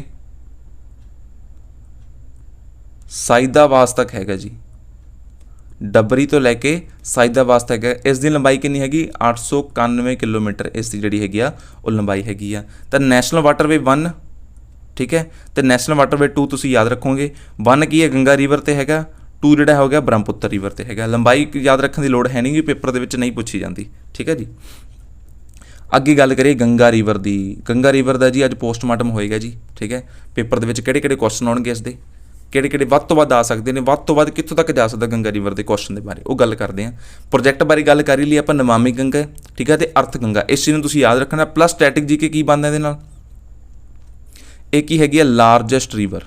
साइदाबाद तक हैगा जी। डबरी तो लैके साइदाबाद तक है। इस दी लंबाई कितनी हैगी? 891 किलोमीटर इसकी जिहड़ी हैगी आ वो लंबाई हैगी आ। तो नैशनल वाटरवे 1, ठीक है, तो नैशनल वाटरवे 2 तुसीं याद रखोगे। 1 की है गंगा रिवर ते हैगा, 2 जिहड़ा हो गया ब्रह्मपुत्र रिवर ते हैगा। लंबाई याद रखने की लोड़ है नहीं, पेपर दे विच नहीं पूछी जाती, ठीक है जी। ਅੱਗੇ ਗੱਲ ਕਰੀਏ ਗੰਗਾ ਰਿਵਰ ਦੀ। ਗੰਗਾ ਰਿਵਰ ਦਾ ਜੀ ਅੱਜ ਪੋਸਟਮਾਰਟਮ ਹੋਏਗਾ ਜੀ, ਠੀਕ ਹੈ। ਪੇਪਰ ਦੇ ਵਿੱਚ ਕਿਹੜੇ ਕੁਐਸਚਨ ਆਉਣਗੇ ਇਸ ਦੇ, ਕਿਹੜੇ ਵੱਧ ਤੋਂ ਵੱਧ ਆ ਸਕਦੇ ਨੇ, ਵੱਧ ਤੋਂ ਵੱਧ ਕਿੱਥੋਂ ਤੱਕ ਜਾ ਸਕਦਾ ਗੰਗਾ ਰਿਵਰ ਦੇ ਕੁਐਸਚਨ ਦੇ ਬਾਰੇ, ਉਹ ਗੱਲ ਕਰਦੇ ਹਾਂ। ਪ੍ਰੋਜੈਕਟ ਬਾਰੇ ਗੱਲ ਕਰ ਹੀ ਲਈ ਆਪਾਂ, ਨਮਾਮੀ ਗੰਗਾ, ਠੀਕ ਹੈ, ਤੇ ਅਰਥ ਗੰਗਾ। ਇਸ ਚੀਜ਼ ਨੂੰ ਤੁਸੀਂ ਯਾਦ ਰੱਖਣਾ। ਪਲੱਸ ਸਟੈਟਿਕ ਜੀਕੇ ਕੀ ਬਣਦਾ ਇਹਦੇ ਨਾਲ? ਇਹ ਕੀ ਹੈਗੀ ਆ? Largest river.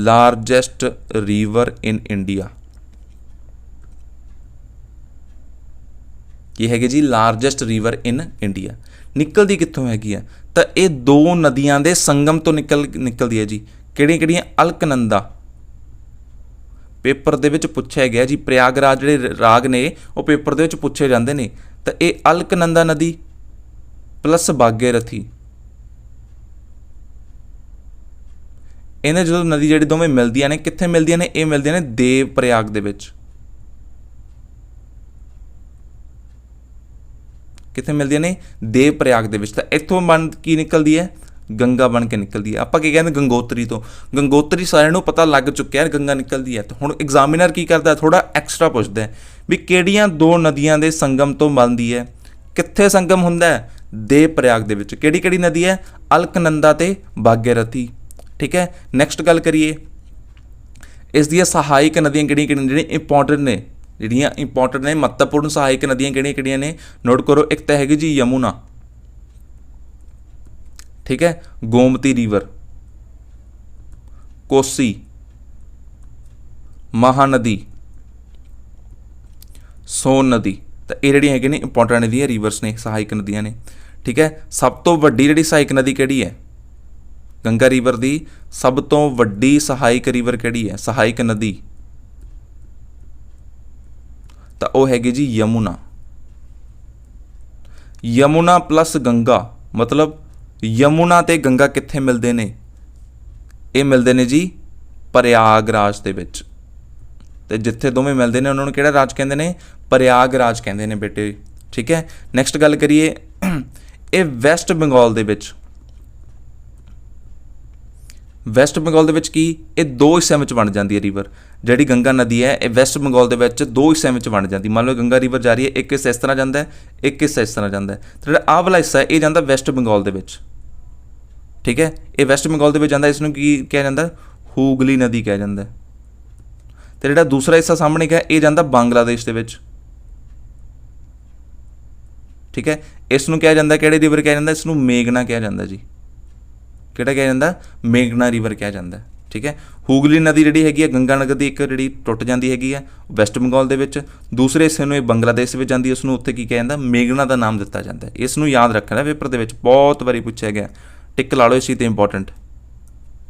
Largest river in India, ये हैगी जी लार्जेस्ट रिवर इन इंडिया। निकलती कित्थों हैगी है? तो ये 2 नदियां दे संगम तो निकलती है जी। किहड़ियां? अलकनंदा। पेपर दे विच पुछया गया जी, प्रयागराज जिहड़े राग ने वो पेपर दे विच पुछे जांदे ने। तो ये अलकनंदा नदी प्लस भागीरथी, इन्हें जो नदी जिहड़ी दोवें मिलदियां ने, कित्थे मिलदियां ने? ये मिलदियां ने देव प्रयाग दे विच। कित्थे मिलदियां ने? देव प्रयाग दे विच। तां इत्थों बन की निकलदी है? गंगा बन के निकलदी है। आपां की कहंदे गंगोत्री तो। गंगोत्री सारिਆਂ ਨੂੰ पता लग चुक्या है गंगा निकलदी है। तो हुण एग्जामिनर की करदा? थोड़ा एक्सट्रा पुछदा है भी किहड़ियां 2 नदियां दे संगम तो बनदी है। कित्थे संगम हुंदा है? देव प्रयाग दे विच। किहड़ी नदी है? अलकनंदा ते भागीरथी, ठीक है। नैक्सट गल करिए इस दी सहायक नदियां किहड़ियां इंपॉर्टेंट ने, ਜਿਹੜੀਆਂ ਇੰਪੋਰਟੈਂਟ ਨੇ, ਮਹੱਤਵਪੂਰਨ ਸਹਾਇਕ ਨਦੀਆਂ ਕਿਹੜੀਆਂ ਨੇ? ਨੋਟ ਕਰੋ। ਇੱਕ ਤਾਂ ਹੈਗੀ ਜੀ ਯਮੁਨਾ, ਠੀਕ ਹੈ, ਗੋਮਤੀ ਰਿਵਰ, ਕੋਸੀ, ਮਹਾਨਦੀ, ਸੋਨ ਨਦੀ। ਤਾਂ ਇਹ ਜਿਹੜੀਆਂ ਹੈਗੀਆਂ ਨੇ ਇੰਪੋਰਟੈਂਟ ਨਦੀਆਂ, ਰਿਵਰਸ ਨੇ, ਸਹਾਇਕ ਨਦੀਆਂ ਨੇ, ਠੀਕ ਹੈ। ਸਭ ਤੋਂ ਵੱਡੀ ਜਿਹੜੀ ਸਹਾਇਕ ਨਦੀ ਕਿਹੜੀ ਹੈ? ਗੰਗਾ ਰਿਵਰ ਦੀ ਸਭ ਤੋਂ ਵੱਡੀ ਸਹਾਇਕ ਰਿਵਰ ਕਿਹੜੀ ਹੈ? ਸਹਾਇਕ ਨਦੀ ਤਾਂ ਉਹ ਹੈਗੀ ਜੀ ਯਮੁਨਾ। ਯਮੁਨਾ ਪਲੱਸ ਗੰਗਾ, ਮਤਲਬ ਯਮੁਨਾ ਤੇ ਗੰਗਾ ਕਿੱਥੇ ਮਿਲਦੇ ਨੇ? ਇਹ ਮਿਲਦੇ ਨੇ ਜੀ ਪ੍ਰਯਾਗਰਾਜ ਦੇ ਵਿੱਚ। ਤੇ ਜਿੱਥੇ ਦੋਵੇਂ ਮਿਲਦੇ ਨੇ ਉਹਨਾਂ ਨੂੰ ਕਿਹੜਾ ਰਾਜ ਕਹਿੰਦੇ ਨੇ? ਪ੍ਰਯਾਗਰਾਜ ਕਹਿੰਦੇ ਨੇ ਬੇਟੇ, ਠੀਕ ਹੈ। ਨੈਕਸਟ ਗੱਲ ਕਰੀਏ ਇਹ ਵੈਸਟ ਬੰਗਾਲ ਦੇ ਵਿੱਚ, ਵੈਸਟ ਬੰਗਾਲ ਦੇ ਵਿੱਚ ਕੀ ਇਹ 2 ਹਿੱਸਿਆਂ ਵਿੱਚ ਵੰਡ ਜਾਂਦੀ ਹੈ ਰਿਵਰ। ਜਿਹੜੀ ਗੰਗਾ ਨਦੀ ਹੈ ਇਹ ਵੈਸਟ ਬੰਗਾਲ ਦੇ ਵਿੱਚ 2 ਹਿੱਸਿਆਂ ਵਿੱਚ ਵੰਡ ਜਾਂਦੀ। ਮੰਨ ਲਓ ਗੰਗਾ ਰਿਵਰ ਜਾ ਰਹੀ ਹੈ, ਇੱਕ ਹਿੱਸਾ ਇਸ ਤਰ੍ਹਾਂ ਜਾਂਦਾ ਹੈ, ਇੱਕ ਹਿੱਸਾ ਇਸ ਤਰ੍ਹਾਂ ਜਾਂਦਾ ਹੈ। ਤੇ ਜਿਹੜਾ ਆਹ ਵਾਲਾ ਹਿੱਸਾ ਇਹ ਜਾਂਦਾ ਵੈਸਟ ਬੰਗਾਲ ਦੇ ਵਿੱਚ, ठीक है, ये वैस्ट बंगाल ਦੇ ਵਿੱਚ ਜਾਂਦਾ, ਇਸ ਨੂੰ ਕੀ ਕਿਹਾ ਜਾਂਦਾ, ਹੂਗਲੀ ਨਦੀ ਕਿਹਾ ਜਾਂਦਾ। ਤੇ ਜਿਹੜਾ ਦੂਸਰਾ ਹਿੱਸਾ ਸਾਹਮਣੇ ਗਿਆ ਇਹ ਜਾਂਦਾ ਬੰਗਲਾਦੇਸ਼ ਦੇ ਵਿੱਚ। ਠੀਕ ਹੈ, ਇਸ ਨੂੰ ਕਿਹਾ ਜਾਂਦਾ, ਕਿਹੜੇ ਰਿਵਰ ਕਿਹਾ ਜਾਂਦਾ, ਇਸ ਨੂੰ ਮੇਘਨਾ ਕਿਹਾ ਜਾਂਦਾ ਜੀ। ਕਿਹੜਾ ਕਿਹਾ ਜਾਂਦਾ, ਮੇਘਨਾ ਰਿਵਰ ਕਿਹਾ ਜਾਂਦਾ। ਠੀਕ ਹੈ, ਹੂਗਲੀ ਨਦੀ ਜਿਹੜੀ ਹੈਗੀ ਹੈ ਗੰਗਾ ਨਗਰ ਦੀ ਇੱਕ ਜਿਹੜੀ ਟੁੱਟ ਜਾਂਦੀ ਹੈਗੀ ਹੈ ਵੈਸਟ ਬੰਗਾਲ ਦੇ ਵਿੱਚ, ਦੂਸਰੇ ਹਿੱਸੇ ਨੂੰ ਇਹ ਬੰਗਲਾਦੇਸ਼ ਵਿੱਚ ਜਾਂਦੀ, ਉਸ ਨੂੰ ਉੱਥੇ ਕੀ ਕਿਹਾ ਜਾਂਦਾ, ਮੇਘਨਾ ਦਾ ਨਾਮ ਦਿੱਤਾ ਜਾਂਦਾ। ਇਸ ਨੂੰ ਯਾਦ ਰੱਖਣਾ ਪੇਪਰ ਦੇ ਵਿੱਚ ਬਹੁਤ ਵਾਰੀ ਪੁੱਛਿਆ ਗਿਆ, ਟਿਕ ਲਾ ਲਓ ਇਸ ਚੀਜ਼ 'ਤੇ ਇੰਪੋਰਟੈਂਟ।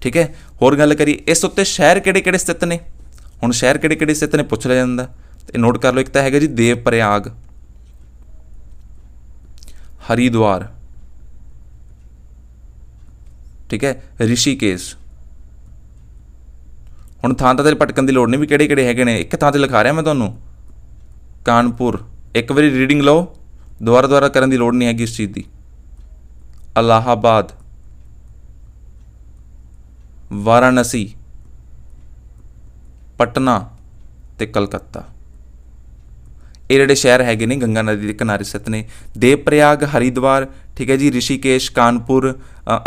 ਠੀਕ ਹੈ, ਹੋਰ ਗੱਲ ਕਰੀਏ ਇਸ ਉੱਤੇ ਸ਼ਹਿਰ ਕਿਹੜੇ ਕਿਹੜੇ ਸਥਿਤ ਨੇ। ਹੁਣ ਸ਼ਹਿਰ ਕਿਹੜੇ ਕਿਹੜੇ ਸਥਿਤ ਨੇ ਪੁੱਛ ਲਿਆ ਜਾਂਦਾ, ਅਤੇ ਨੋਟ ਕਰ ਲਓ। ਇੱਕ ਤਾਂ ਹੈਗਾ ਜੀ ਦੇਵ ਪ੍ਰਯਾਗ, ਹਰੀਦੁਆਰ, ਠੀਕ ਹੈ, ਰਿਸ਼ੀਕੇਸ਼। ਹੁਣ ਥਾਂ ਤਾਂ ਭਟਕਣ ਦੀ ਲੋੜ ਨਹੀਂ ਵੀ ਕਿਹੜੇ ਕਿਹੜੇ ਹੈਗੇ ਨੇ, ਇੱਕ ਥਾਂ 'ਤੇ ਲਿਖਾ ਰਿਹਾ ਮੈਂ ਤੁਹਾਨੂੰ, ਕਾਨਪੁਰ। ਇੱਕ ਵਾਰੀ ਰੀਡਿੰਗ ਲਓ, ਦੁਬਾਰਾ ਕਰਨ ਦੀ ਲੋੜ ਨਹੀਂ ਹੈਗੀ ਇਸ ਚੀਜ਼ ਦੀ। ਇਲਾਹਾਬਾਦ, ਵਾਰਾਣਸੀ, ਪਟਨਾ ਅਤੇ ਕਲਕੱਤਾ। ਇਹ ਜਿਹੜੇ ਸ਼ਹਿਰ ਹੈਗੇ ਨੇ ਗੰਗਾ ਨਦੀ ਦੇ ਕਿਨਾਰੇ ਸਥਿਤ ਨੇ। ਦੇਵ ਪ੍ਰਯਾਗ, ਹਰੀਦੁਆਰ, ਠੀਕ ਹੈ ਜੀ, ਰਿਸ਼ੀਕੇਸ਼, ਕਾਨਪੁਰ,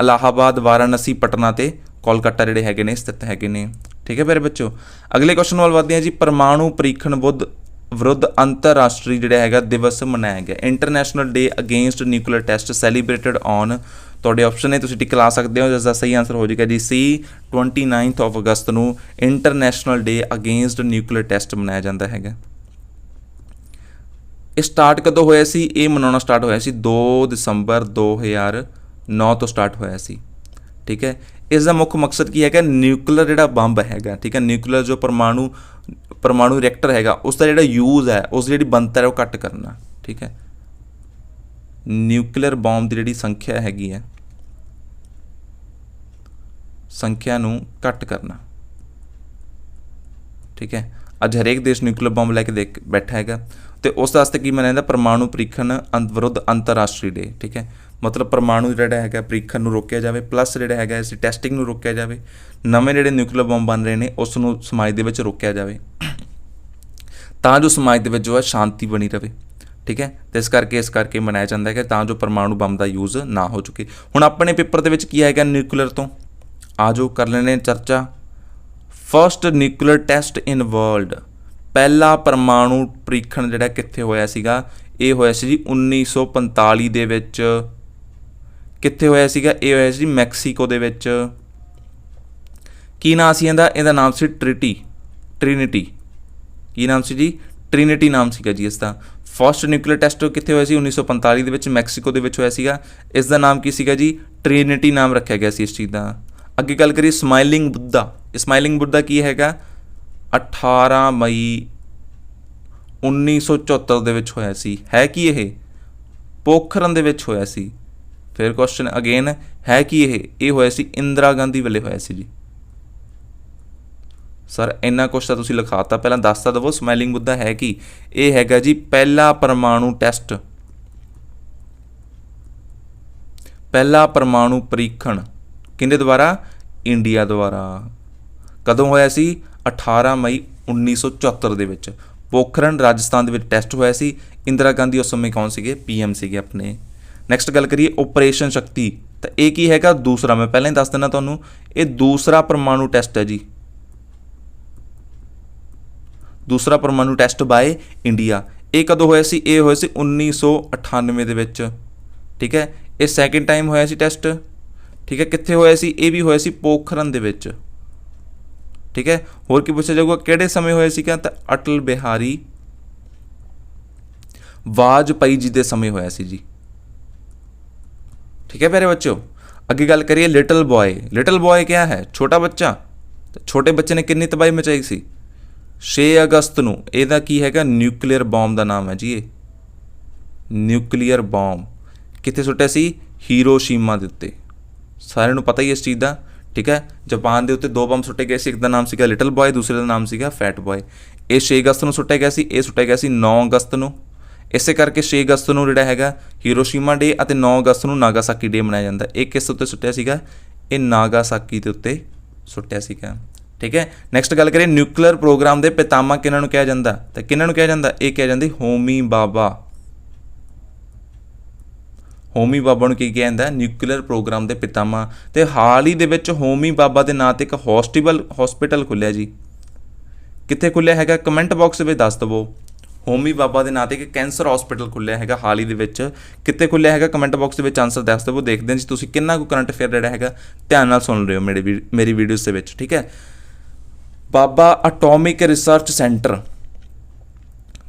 ਇਲਾਹਾਬਾਦ, ਵਾਰਾਣਸੀ, ਪਟਨਾ ਅਤੇ ਕੋਲਕਾਤਾ ਜਿਹੜੇ ਹੈਗੇ ਨੇ ਸਥਿਤ ਹੈਗੇ ਨੇ। ਠੀਕ ਹੈ ਮੇਰੇ ਬੱਚੋ, ਅਗਲੇ ਕੁਐਸਚਨ ਵੱਲ ਵਧਦੇ ਹਾਂ ਜੀ। ਪਰਮਾਣੂ ਪ੍ਰੀਖਣ ਵਿਰੁੱਧ ਅੰਤਰਰਾਸ਼ਟਰੀ ਜਿਹੜਾ ਹੈਗਾ ਦਿਵਸ ਮਨਾਇਆ ਗਿਆ। International day against nuclear test celebrated on, ਤੁਹਾਡੇ ਆਪਸ਼ਨ ਨੇ, ਤੁਸੀਂ ਟਿਕ ਲਾ ਸਕਦੇ ਹੋ, ਜਿਸ ਦਾ ਸਹੀ ਆਂਸਰ ਹੋ ਜਾਏਗਾ ਜੀ ਸੀ 29 ਅਗਸਤ ਨੂੰ international day against nuclear test ਮਨਾਇਆ ਜਾਂਦਾ ਹੈਗਾ। ਇਹ ਸਟਾਰਟ ਕਦੋਂ ਹੋਇਆ ਸੀ, ਇਹ ਮਨਾਉਣਾ ਸਟਾਰਟ ਹੋਇਆ ਸੀ 2 ਦਸੰਬਰ 2009 ਤੋਂ ਸਟਾਰਟ ਹੋਇਆ ਸੀ। ਠੀਕ ਹੈ, ਇਸ ਦਾ ਮੁੱਖ ਮਕਸਦ ਕੀ ਹੈਗਾ, ਨਿਊਕਲੀਅਰ ਜਿਹੜਾ ਬੰਬ ਹੈਗਾ, ਠੀਕ ਹੈ, ਨਿਊਕਲੀਅਰ ਜੋ ਪਰਮਾਣੂ ਰਿਐਕਟਰ ਹੈਗਾ ਉਸ ਦਾ ਜਿਹੜਾ ਯੂਜ਼ ਹੈ, ਉਸ ਦੀ ਜਿਹੜੀ ਬਣਤਰ ਹੈ ਉਹ ਘੱਟ ਕਰਨਾ। ਠੀਕ ਹੈ, ਨਿਊਕਲੀਅਰ ਬੰਬ ਦੀ ਜਿਹੜੀ ਸੰਖਿਆ ਹੈਗੀ ਹੈ, ਸੰਖਿਆ ਨੂੰ ਘੱਟ ਕਰਨਾ। ਠੀਕ ਹੈ, ਅੱਜ ਹਰੇਕ ਦੇਸ਼ ਨਿਊਕਲੀਅਰ ਬੰਬ ਲੈ ਕੇ ਬੈਠਾ ਹੈਗਾ, ਅਤੇ ਉਸ ਵਾਸਤੇ ਕੀ ਮਨਾਇਆ ਜਾਂਦਾ, ਪਰਮਾਣੂ ਪ੍ਰੀਖਣ ਵਿਰੁੱਧ ਅੰਤਰਰਾਸ਼ਟਰੀ ਡੇ। ਠੀਕ ਹੈ, ਮਤਲਬ ਪਰਮਾਣੂ ਜਿਹੜਾ ਹੈਗਾ ਪ੍ਰੀਖਣ ਨੂੰ ਰੋਕਿਆ ਜਾਵੇ, ਪਲੱਸ ਜਿਹੜਾ ਹੈਗਾ ਇਸ ਟੈਸਟਿੰਗ ਨੂੰ ਰੋਕਿਆ ਜਾਵੇ, ਨਵੇਂ ਜਿਹੜੇ ਨਿਊਕਲੀਅਰ ਬੰਬ ਬਣ ਰਹੇ ਨੇ ਉਸ ਨੂੰ ਸਮਾਜ ਦੇ ਵਿੱਚ ਰੋਕਿਆ ਜਾਵੇ, ਤਾਂ ਜੋ ਸਮਾਜ ਦੇ ਵਿੱਚ ਜੋ ਹੈ ਸ਼ਾਂਤੀ ਬਣੀ ਰਹੇ। ਠੀਕ ਹੈ, ਅਤੇ ਇਸ ਕਰਕੇ ਮਨਾਇਆ ਜਾਂਦਾ ਹੈ ਤਾਂ ਜੋ ਪਰਮਾਣੂ ਬੰਬ ਦਾ ਯੂਜ਼ ਨਾ ਹੋ ਚੁੱਕੇ। ਹੁਣ ਆਪਣੇ ਪੇਪਰ ਦੇ ਵਿੱਚ ਕੀ ਆਏਗਾ ਨਿਊਕਲੀਅਰ ਤੋਂ, ਆ ਜਾਓ ਕਰ ਲੈਣੇ ਚਰਚਾ। ਫਸਟ ਨਿਊਕਲੀਅਰ ਟੈਸਟ ਇਨ ਵਰਲਡ, ਪਹਿਲਾ ਪਰਮਾਣੂ ਪ੍ਰੀਖਣ ਜਿਹੜਾ ਕਿੱਥੇ ਹੋਇਆ ਸੀਗਾ, ਇਹ ਹੋਇਆ ਸੀ ਜੀ 1945 ਦੇ ਵਿੱਚ। ਕਿੱਥੇ ਹੋਇਆ ਸੀਗਾ, ਇਹ ਹੋਇਆ ਸੀ ਮੈਕਸੀਕੋ ਦੇ ਵਿੱਚ। ਕੀ ਨਾਮ ਸੀ ਇਹਦਾ ਨਾਮ ਸੀ ਟ੍ਰਿਨਿਟੀ। ਕੀ ਨਾਮ ਸੀ ਜੀ, ਟ੍ਰਿਨਿਟੀ ਨਾਮ ਸੀਗਾ ਜੀ ਇਸ ਦਾ। ਫਸਟ ਨਿਊਕਲੀਅਰ ਟੈਸਟ ਕਿੱਥੇ ਹੋਇਆ ਸੀ 1945 ਦੇ ਵਿੱਚ, ਮੈਕਸੀਕੋ ਦੇ ਵਿੱਚ ਹੋਇਆ ਸੀਗਾ। ਇਸ ਦਾ ਨਾਮ ਕੀ ਸੀਗਾ ਜੀ, ਟ੍ਰਿਨਿਟੀ ਨਾਮ ਰੱਖਿਆ ਗਿਆ ਸੀ ਇਸ ਚੀਜ਼ ਦਾ। ਅੱਗੇ ਗੱਲ ਕਰੀਏ ਸਮਾਈਲਿੰਗ ਬੁੱਧਾ ਕੀ ਹੈਗਾ, 18 ਮਈ 1974 ਦੇ ਵਿੱਚ ਹੋਇਆ ਸੀ। ਹੈ ਕੀ ਇਹ, ਪੋਖਰਨ ਦੇ ਵਿੱਚ ਹੋਇਆ ਸੀ। ਫਿਰ ਕੁਐਸਚਨ ਅਗੇਨ ਹੈ ਕੀ ਇਹ ਹੋਇਆ ਸੀ ਇੰਦਰਾ ਗਾਂਧੀ ਵੇਲੇ ਹੋਇਆ ਸੀ ਜੀ। ਸਰ ਇੰਨਾ ਕੁਛ ਤਾਂ ਤੁਸੀਂ ਲਿਖਾਤਾ, ਪਹਿਲਾਂ ਦੱਸ ਤਾਂ ਦੇਵੋ ਸਮਾਈਲਿੰਗ ਬੁੱਧਾ ਹੈ ਕੀ। ਇਹ ਹੈਗਾ ਜੀ ਪਹਿਲਾ ਪਰਮਾਣੂ ਟੈਸਟ, ਪਹਿਲਾ ਪਰਮਾਣੂ ਪ੍ਰੀਖਣ ਕਿਹਦੇ ਦੁਆਰਾ, ਇੰਡੀਆ ਦੁਆਰਾ। ਕਦੋਂ ਹੋਇਆ ਸੀ, 18 ਮਈ 1974 ਦੇ ਵਿੱਚ। ਪੋਖਰਨ ਰਾਜਸਥਾਨ ਦੇ ਵਿੱਚ ਟੈਸਟ ਹੋਇਆ ਸੀ। ਇੰਦਰਾ ਗਾਂਧੀ ਉਸ ਸਮੇਂ ਕੌਣ ਸੀਗੇ, PM ਸੀਗੇ ਆਪਣੇ। ਨੈਕਸਟ ਗੱਲ ਕਰੀਏ ਓਪਰੇਸ਼ਨ ਸ਼ਕਤੀ, ਤਾਂ ਇਹ ਕੀ ਹੈਗਾ, ਦੂਸਰਾ, ਮੈਂ ਪਹਿਲਾਂ ਹੀ ਦੱਸ ਦਿੰਦਾ ਤੁਹਾਨੂੰ, ਇਹ ਦੂਸਰਾ ਪਰਮਾਣੂ ਟੈਸਟ ਹੈ ਜੀ, ਦੂਸਰਾ ਪਰਮਾਣੂ ਟੈਸਟ ਬਾਏ ਇੰਡੀਆ। ਇਹ ਕਦੋਂ ਹੋਇਆ ਸੀ, ਇਹ ਹੋਇਆ ਸੀ 1998 ਦੇ ਵਿੱਚ। ਠੀਕ ਹੈ, ਇਹ ਸੈਕਿੰਡ ਟਾਈਮ ਹੋਇਆ ਸੀ ਟੈਸਟ। ਠੀਕ ਹੈ, ਕਿੱਥੇ ਹੋਇਆ ਸੀ, ਇਹ ਵੀ ਹੋਇਆ ਸੀ ਪੋਖਰਨ ਦੇ ਵਿੱਚ। ਠੀਕ ਹੈ, ਹੋਰ ਕੀ ਪੁੱਛਿਆ ਜਾਊਗਾ, ਕਿਹੜੇ ਸਮੇਂ ਹੋਇਆ ਸੀਗਾ, ਤਾਂ ਅਟਲ ਬਿਹਾਰੀ ਵਾਜਪਾਈ ਜੀ ਦੇ ਸਮੇਂ ਹੋਇਆ ਸੀ ਜੀ। ਠੀਕ ਹੈ ਪਿਆਰੇ ਬੱਚੋ, ਅੱਗੇ ਗੱਲ ਕਰੀਏ ਲਿਟਲ ਬॉय क्या है, छोटा बच्चा। छोटे बच्चे ने कितनी तबाही मचाई सी 6 ਅਗਸਤ ਨੂੰ। ਇਹਦਾ ਕੀ ਹੈਗਾ, ਨਿਊਕਲੀਅਰ ਬੰਬ ਦਾ ਨਾਮ ਹੈ ਜੀ। ਇਹ ਨਿਊਕਲੀਅਰ ਬੰਬ ਕਿੱਥੇ ਸੁੱਟਿਆ ਸੀ, ਹੀਰੋਸ਼ੀਮਾ ਦੇ ਉੱਤੇ। ਸਾਰਿਆਂ ਨੂੰ ਪਤਾ ਹੀ ਇਸ ਚੀਜ਼ ਦਾ। ਠੀਕ ਹੈ, ਜਾਪਾਨ ਦੇ ਉੱਤੇ 2 ਬੰਬ ਸੁੱਟੇ ਗਏ ਸੀ, ਇੱਕ ਦਾ ਨਾਮ ਸੀਗਾ ਲਿਟਲ ਬॉय, ਦੂਸਰੇ ਦਾ ਨਾਮ ਸੀਗਾ ਫੈਟ ਬॉय। ਇਹ 6 ਅਗਸਤ ਨੂੰ ਸੁੱਟਿਆ ਗਿਆ ਸੀ, ਇਹ ਸੁੱਟਿਆ ਗਿਆ ਸੀ 9 ਅਗਸਤ ਨੂੰ। ਇਸੇ ਕਰਕੇ 6 ਅਗਸਤ ਨੂੰ ਜਿਹੜਾ ਹੈਗਾ ਹੀਰੋਸ਼ੀਮਾ ਡੇ ਅਤੇ 9 ਅਗਸਤ ਨੂੰ ਨਾਗਾਸਾਕੀ ਡੇ ਮਨਾਇਆ ਜਾਂਦਾ। ਇਹ ਕਿਸ ਉੱਤੇ ਸੁੱਟਿਆ ਸੀਗਾ, ਇਹ ਨਾਗਾਸਾਕੀ ਦੇ ਉੱਤੇ ਸੁੱਟਿਆ ਸੀਗਾ। ਠੀਕ ਹੈ, ਨੈਕਸਟ ਗੱਲ ਕਰੀਏ ਨਿਊਕਲੀਅਰ ਪ੍ਰੋਗਰਾਮ ਦੇ ਪਿਤਾਮਾ ਕਿਹਨਾਂ ਨੂੰ ਕਿਹਾ ਜਾਂਦਾ, ਤਾਂ ਕਿਹਨਾਂ ਨੂੰ ਕਿਹਾ ਜਾਂਦਾ, ਇਹ ਕਿਹਾ ਜਾਂਦਾ ਹੋਮੀ ਬਾਬਾ। ਹੋਮੀ ਬਾਬਾ ਨੂੰ ਕੀ ਕਿਹਾ ਜਾਂਦਾ, ਨਿਊਕਲੀਅਰ ਪ੍ਰੋਗਰਾਮ ਦੇ ਪਿਤਾਮਾ। ਤੇ ਹਾਲ ਹੀ ਦੇ ਵਿੱਚ ਹੋਮੀ ਬਾਬਾ ਦੇ ਨਾਂ ਤੇ ਇੱਕ ਹਸਪੀਟਲ ਖੁੱਲਿਆ ਜੀ। ਕਿੱਥੇ ਖੁੱਲਿਆ ਹੈਗਾ, ਕਮੈਂਟ ਬਾਕਸ ਵਿੱਚ ਦੱਸ ਦਵੋ। ਹੋਮੀ ਬਾਬਾ ਦੇ ਨਾਂ ਤੇ ਇੱਕ ਕੈਂਸਰ ਹਸਪੀਟਲ ਖੁੱਲਿਆ ਹੈਗਾ ਹਾਲ ਹੀ ਦੇ ਵਿੱਚ, ਕਿੱਥੇ ਖੁੱਲਿਆ ਹੈਗਾ, ਕਮੈਂਟ ਬਾਕਸ ਦੇ ਵਿੱਚ ਆਨਸਰ ਦੱਸ ਦੇਵੋ। ਦੇਖਦੇ ਹਾਂ ਜੀ ਤੁਸੀਂ ਕਿੰਨਾ ਕੁ ਕਰੰਟ ਅਫੇਅਰ ਜਿਹੜਾ ਹੈਗਾ ਧਿਆਨ ਨਾਲ ਸੁਣ ਰਹੇ ਹੋ ਮੇਰੀ ਵੀਡੀਓਜ਼ ਦੇ ਵਿੱਚ, ਠੀਕ ਹੈ। ਬਾਬਾ ਅਟੋਮਿਕ ਰਿਸਰਚ ਸੈਂਟਰ,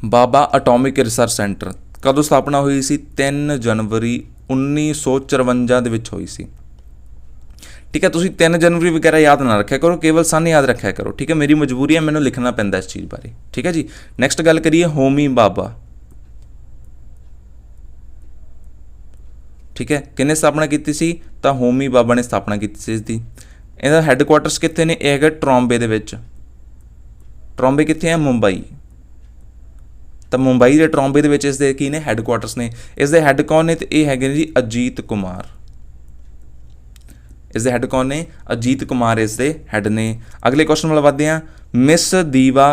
ਬਾਬਾ ਅਟੋਮਿਕ ਰਿਸਰਚ ਸੈਂਟਰ ਕਦੋਂ ਸਥਾਪਨਾ ਹੋਈ ਸੀ, 3 ਜਨਵਰੀ 1954 ਦੇ ਵਿੱਚ ਹੋਈ ਸੀ, ਠੀਕ ਹੈ। ਤੁਸੀਂ 3 ਜਨਵਰੀ ਵਗੈਰਾ ਯਾਦ ਨਾ ਰੱਖਿਆ ਕਰੋ, ਕੇਵਲ ਸਨ ਯਾਦ ਰੱਖਿਆ ਕਰੋ, ਠੀਕ ਹੈ। ਮੇਰੀ ਮਜਬੂਰੀ ਹੈ, ਮੈਨੂੰ ਲਿਖਣਾ ਪੈਂਦਾ ਇਸ ਚੀਜ਼ ਬਾਰੇ, ਠੀਕ ਹੈ ਜੀ। ਨੈਕਸਟ ਗੱਲ ਕਰੀਏ ਹੋਮੀ ਬਾਬਾ, ਠੀਕ ਹੈ। ਕਿਹਨੇ ਸਥਾਪਨਾ ਕੀਤੀ ਸੀ, ਤਾਂ ਹੋਮੀ ਬਾਬਾ ਨੇ ਸਥਾਪਨਾ ਕੀਤੀ ਸੀ ਇਸ ਦੀ। ਇਹਦਾ ਹੈੱਡਕੁਆਟਰਸ ਕਿੱਥੇ ਨੇ, ਇਹ ਹੈਗਾ ਟਰੋਂਬੇ ਦੇ ਵਿੱਚ। ਟਰੋਂਬੇ ਕਿੱਥੇ ਹੈ, ਮੁੰਬਈ। ਤਾਂ ਮੁੰਬਈ ਦੇ ਟਰੋਂਬੇ ਦੇ ਵਿੱਚ ਇਸ ਦੇ ਕੀ ਨੇ, ਹੈੱਡਕੁਆਟਰਸ ਨੇ। ਇਸ ਦੇ ਹੈੱਡ ਕੌਣ ਨੇ, ਤੇ ਇਹ ਹੈਗੇ ਨੇ ਜੀ ਅਜੀਤ ਕੁਮਾਰ। ਇਸ ਦੇ ਹੈੱਡ ਕੌਣ ਨੇ, ਅਜੀਤ ਕੁਮਾਰ ਇਸ ਦੇ ਹੈੱਡ ਨੇ। ਅਗਲੇ ਕੁਐਸਚਨ ਵੱਲ ਵਧਦੇ ਹਾਂ। ਮਿਸ ਦੀਵਾ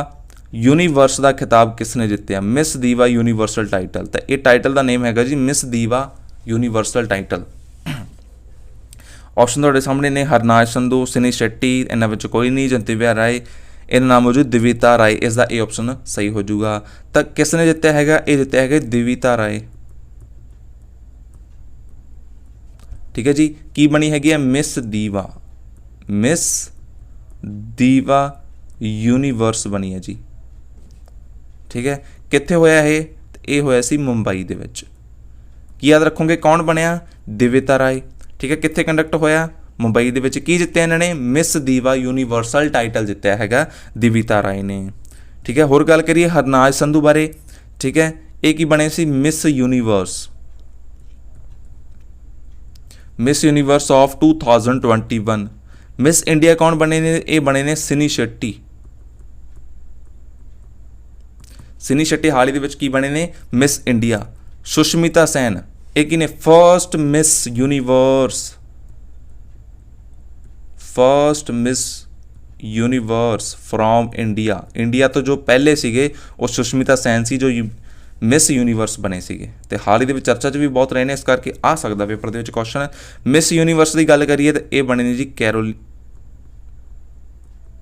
ਯੂਨੀਵਰਸ ਦਾ ਖਿਤਾਬ ਕਿਸ ਨੇ ਜਿੱਤਿਆ, ਮਿਸ ਦੀਵਾ ਯੂਨੀਵਰਸਲ ਟਾਈਟਲ। ਤਾਂ ਇਹ ਟਾਈਟਲ ਦਾ ਨੇਮ ਹੈਗਾ ਜੀ ਮਿਸ ਦੀਵਾ ਯੂਨੀਵਰਸਲ ਟਾਈਟਲ। ਆਪਸ਼ਨ ਤੁਹਾਡੇ ਸਾਹਮਣੇ ਨੇ, ਹਰਨਾਜ ਸੰਧੂ, ਸਿਨੀ ਸ਼ੈੱਟੀ, ਇਹਨਾਂ ਵਿੱਚ ਕੋਈ ਨਹੀਂ, ਜੰਤੀਵਿਆ ਰਾਏ, ਇਹਦਾ ਨਾਮ ਹੋ ਜੂ ਦਿਵਿਤਾ ਰਾਏ। ਇਸ ਦਾ ਇਹ ਆਪਸ਼ਨ ਸਹੀ ਹੋ ਜਾਊਗਾ। ਤਾਂ ਕਿਸ ਨੇ ਜਿੱਤਿਆ ਹੈਗਾ, ਇਹ ਜਿੱਤਿਆ ਹੈਗਾ ਦਿਵਿਤਾ ਰਾਏ, ਠੀਕ ਹੈ ਜੀ। ਕੀ ਬਣੀ ਹੈਗੀ ਹੈ, ਮਿਸ ਦੀਵਾ, ਮਿਸ ਦੀਵਾ ਯੂਨੀਵਰਸ ਬਣੀ ਹੈ ਜੀ, ਠੀਕ ਹੈ। ਕਿੱਥੇ ਹੋਇਆ ਇਹ ਹੋਇਆ ਸੀ ਮੁੰਬਈ ਦੇ ਵਿੱਚ। ਕੀ ਯਾਦ ਰੱਖੋਗੇ, ਕੌਣ ਬਣਿਆ, ਦਿਵਿਤਾ ਰਾਏ, ਠੀਕ ਹੈ। ਕਿੱਥੇ ਕੰਡਕਟ ਹੋਇਆ, ਮੁੰਬਈ ਦੇ ਵਿੱਚ। ਕੀ ਜਿੱਤਿਆ ਇਹਨਾਂ ਨੇ, ਮਿਸ ਦੀਵਾ ਯੂਨੀਵਰਸਲ ਟਾਈਟਲ ਜਿੱਤਿਆ ਹੈਗਾ ਦਿਵਿਤਾ ਰਾਏ ਨੇ, ਠੀਕ ਹੈ। ਹੋਰ ਗੱਲ ਕਰੀਏ ਹਰਨਾਜ ਸੰਧੂ ਬਾਰੇ, ਠੀਕ ਹੈ। ਇਹ ਕੀ ਬਣੇ ਸੀ, miss universe, miss universe of 2021। Miss India ਕੌਣ ਬਣੇ ਨੇ, ਇਹ ਬਣੇ ਨੇ ਸਿਨੀ ਸ਼ੈੱਟੀ। ਸਿਨੀ ਸ਼ੈੱਟੀ ਹਾਲ ਹੀ ਦੇ ਵਿੱਚ ਕੀ ਬਣੇ ਨੇ, ਮਿਸ ਇੰਡੀਆ। ਸੁਸ਼ਮਿਤਾ ਸੈਨ, ਇਹ ਕੀ ਨੇ, first miss universe, first miss universe from India. India ਤੋਂ ਜੋ ਪਹਿਲੇ ਸੀਗੇ ਉਹ ਸੁਸ਼ਮਿਤਾ ਸੈਨ ਸੀ, ਜੋ ਮਿਸ ਯੂਨੀਵਰਸ ਬਣੇ ਸੀਗੇ। ਤੇ ਹਾਲ ਹੀ ਦੇ ਵਿੱਚ ਚਰਚਾ 'ਚ ਵੀ ਬਹੁਤ ਰਹੇ ਨੇ, ਇਸ ਕਰਕੇ ਆ ਸਕਦਾ ਪੇਪਰ ਦੇ ਵਿੱਚ ਕੁਐਸਚਨ। ਮਿਸ ਯੂਨੀਵਰਸ ਦੀ ਗੱਲ ਕਰੀਏ ਤਾਂ ਇਹ ਬਣੇ ਨੇ ਜੀ